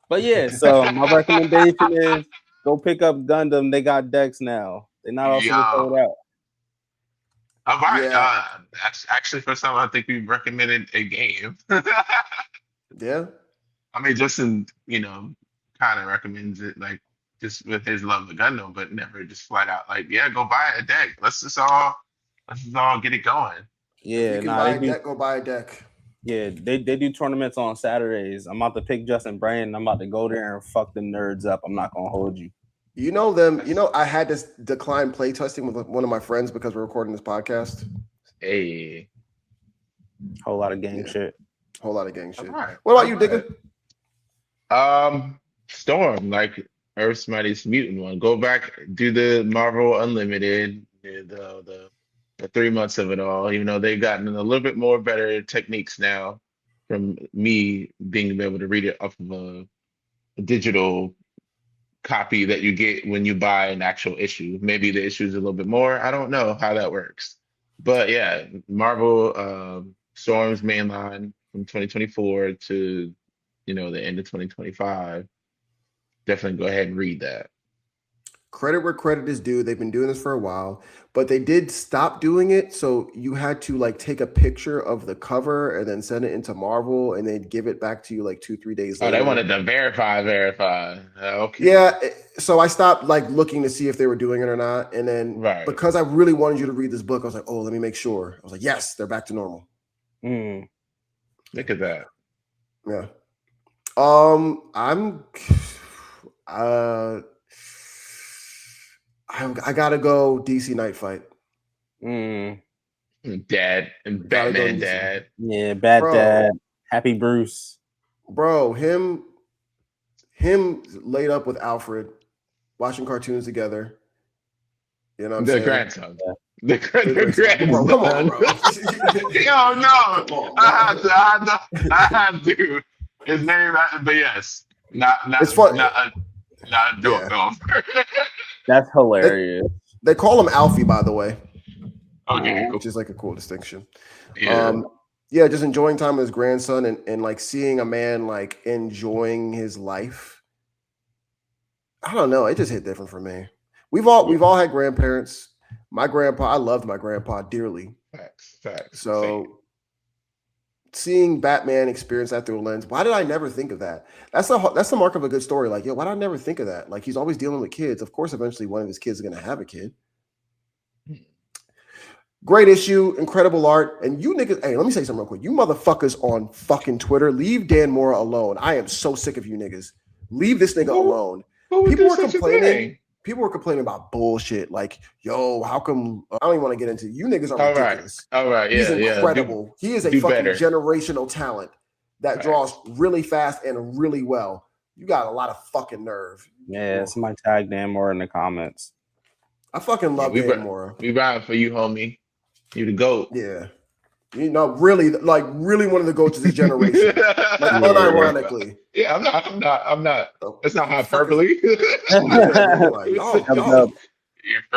But yeah, so my recommendation is go pick up Gundam. They got decks now. They're not also sold out. All right. Yeah. That's actually first time I think we've recommended a game. Yeah. I mean, Justin, kind of recommends it like just with his love of Gundam, but never just flat out like, yeah, go buy a deck. Let's just all get it going. Yeah, if you can buy a deck, go buy a deck. Yeah, they do tournaments on Saturdays. I'm about to pick Justin Brand. I'm about to go there and fuck them nerds up. I'm not gonna hold you. You know them. I had to decline play testing with one of my friends because we're recording this podcast. Hey, whole lot of gang shit. Whole lot of gang shit. Right. What about you, Digger? Storm, like Earth's Mightiest Mutant one. Go back, do the Marvel Unlimited, the 3 months of it all. Even though they've gotten a little bit more better techniques now, from me being able to read it off of a digital copy that you get when you buy an actual issue. Maybe the issue is a little bit more. I don't know how that works, but yeah, Marvel Storm's mainline from 2024 to the end of 2025. Definitely go ahead and read that. Credit where credit is due. They've been doing this for a while, but they did stop doing it. So you had to like take a picture of the cover and then send it into Marvel, and they'd give it back to you like 2-3 days later. Oh, they wanted to verify. Okay. Yeah. So I stopped like looking to see if they were doing it or not. And then because I really wanted you to read this book, I was like, oh, let me make sure. I was like, yes, they're back to normal. Look at that. Yeah. I gotta go DC Knightfight. Dad and Batman Dad. Yeah, Dad. Happy Bruce. Bro, him laid up with Alfred, watching cartoons together. You know what I'm saying? Grandson. The grandson. Bro, come on, bro. Yo, no. I had to. His name, but yes. Not it's fun. Not a dope film. That's hilarious. They call him Alfie, by the way. Okay, which is like a cool distinction. Yeah. Just enjoying time with his grandson and like seeing a man like enjoying his life. I don't know. It just hit different for me. We've all had grandparents. My grandpa, I loved my grandpa dearly. Facts. So seeing Batman experience that through a lens, why did I never think of that? That's the mark of a good story. Like, yo, why did I never think of that? Like, he's always dealing with kids. Of course, eventually one of his kids is going to have a kid. Great issue, incredible art. And you niggas, hey, let me say something real quick. You motherfuckers on fucking Twitter, leave Dan Mora alone. I am so sick of you niggas. Leave this nigga alone. People were complaining. People were complaining about bullshit. Like, yo, how come? I don't even want to get into it. You niggas are ridiculous. All right. He's incredible. He is a fucking generational talent that draws really fast and really well. You got a lot of fucking nerve. Yeah, somebody tag Dan Mora in the comments. I fucking love Dan Mora. We riding for you, homie. You the GOAT. Yeah. Really one of the GOATs of this generation. Like, unironically. Yeah, I'm not. That's not hyperbole. You feel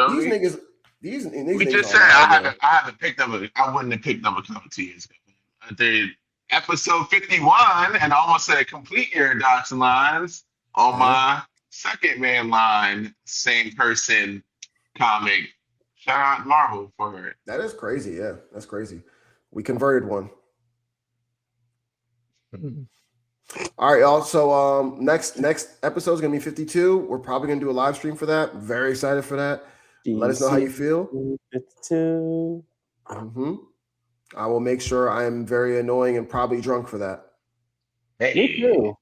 me? These we niggas just said I haven't picked up I wouldn't have picked up a couple 2 years ago. I did episode 51 and I almost said complete your docs and lines on my second man line, same person comic. Shout out Marvel for it. That is crazy. Yeah, that's crazy. We converted one. All right, y'all. So next episode is gonna be 52. We're probably gonna do a live stream for that. Very excited for that. Let us know how you feel. 52. I will make sure I am very annoying and probably drunk for that. Hey. Me too.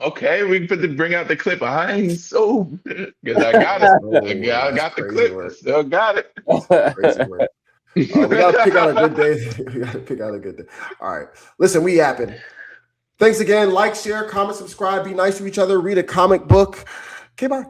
Okay, we put the bring out the clip. I ain't so because I got it. I got the clip. I still got it. Crazy work. We gotta pick out a good day. We gotta pick out a good day. All right. Listen, we yapping. Thanks again. Like, share, comment, subscribe. Be nice to each other. Read a comic book. Okay, bye.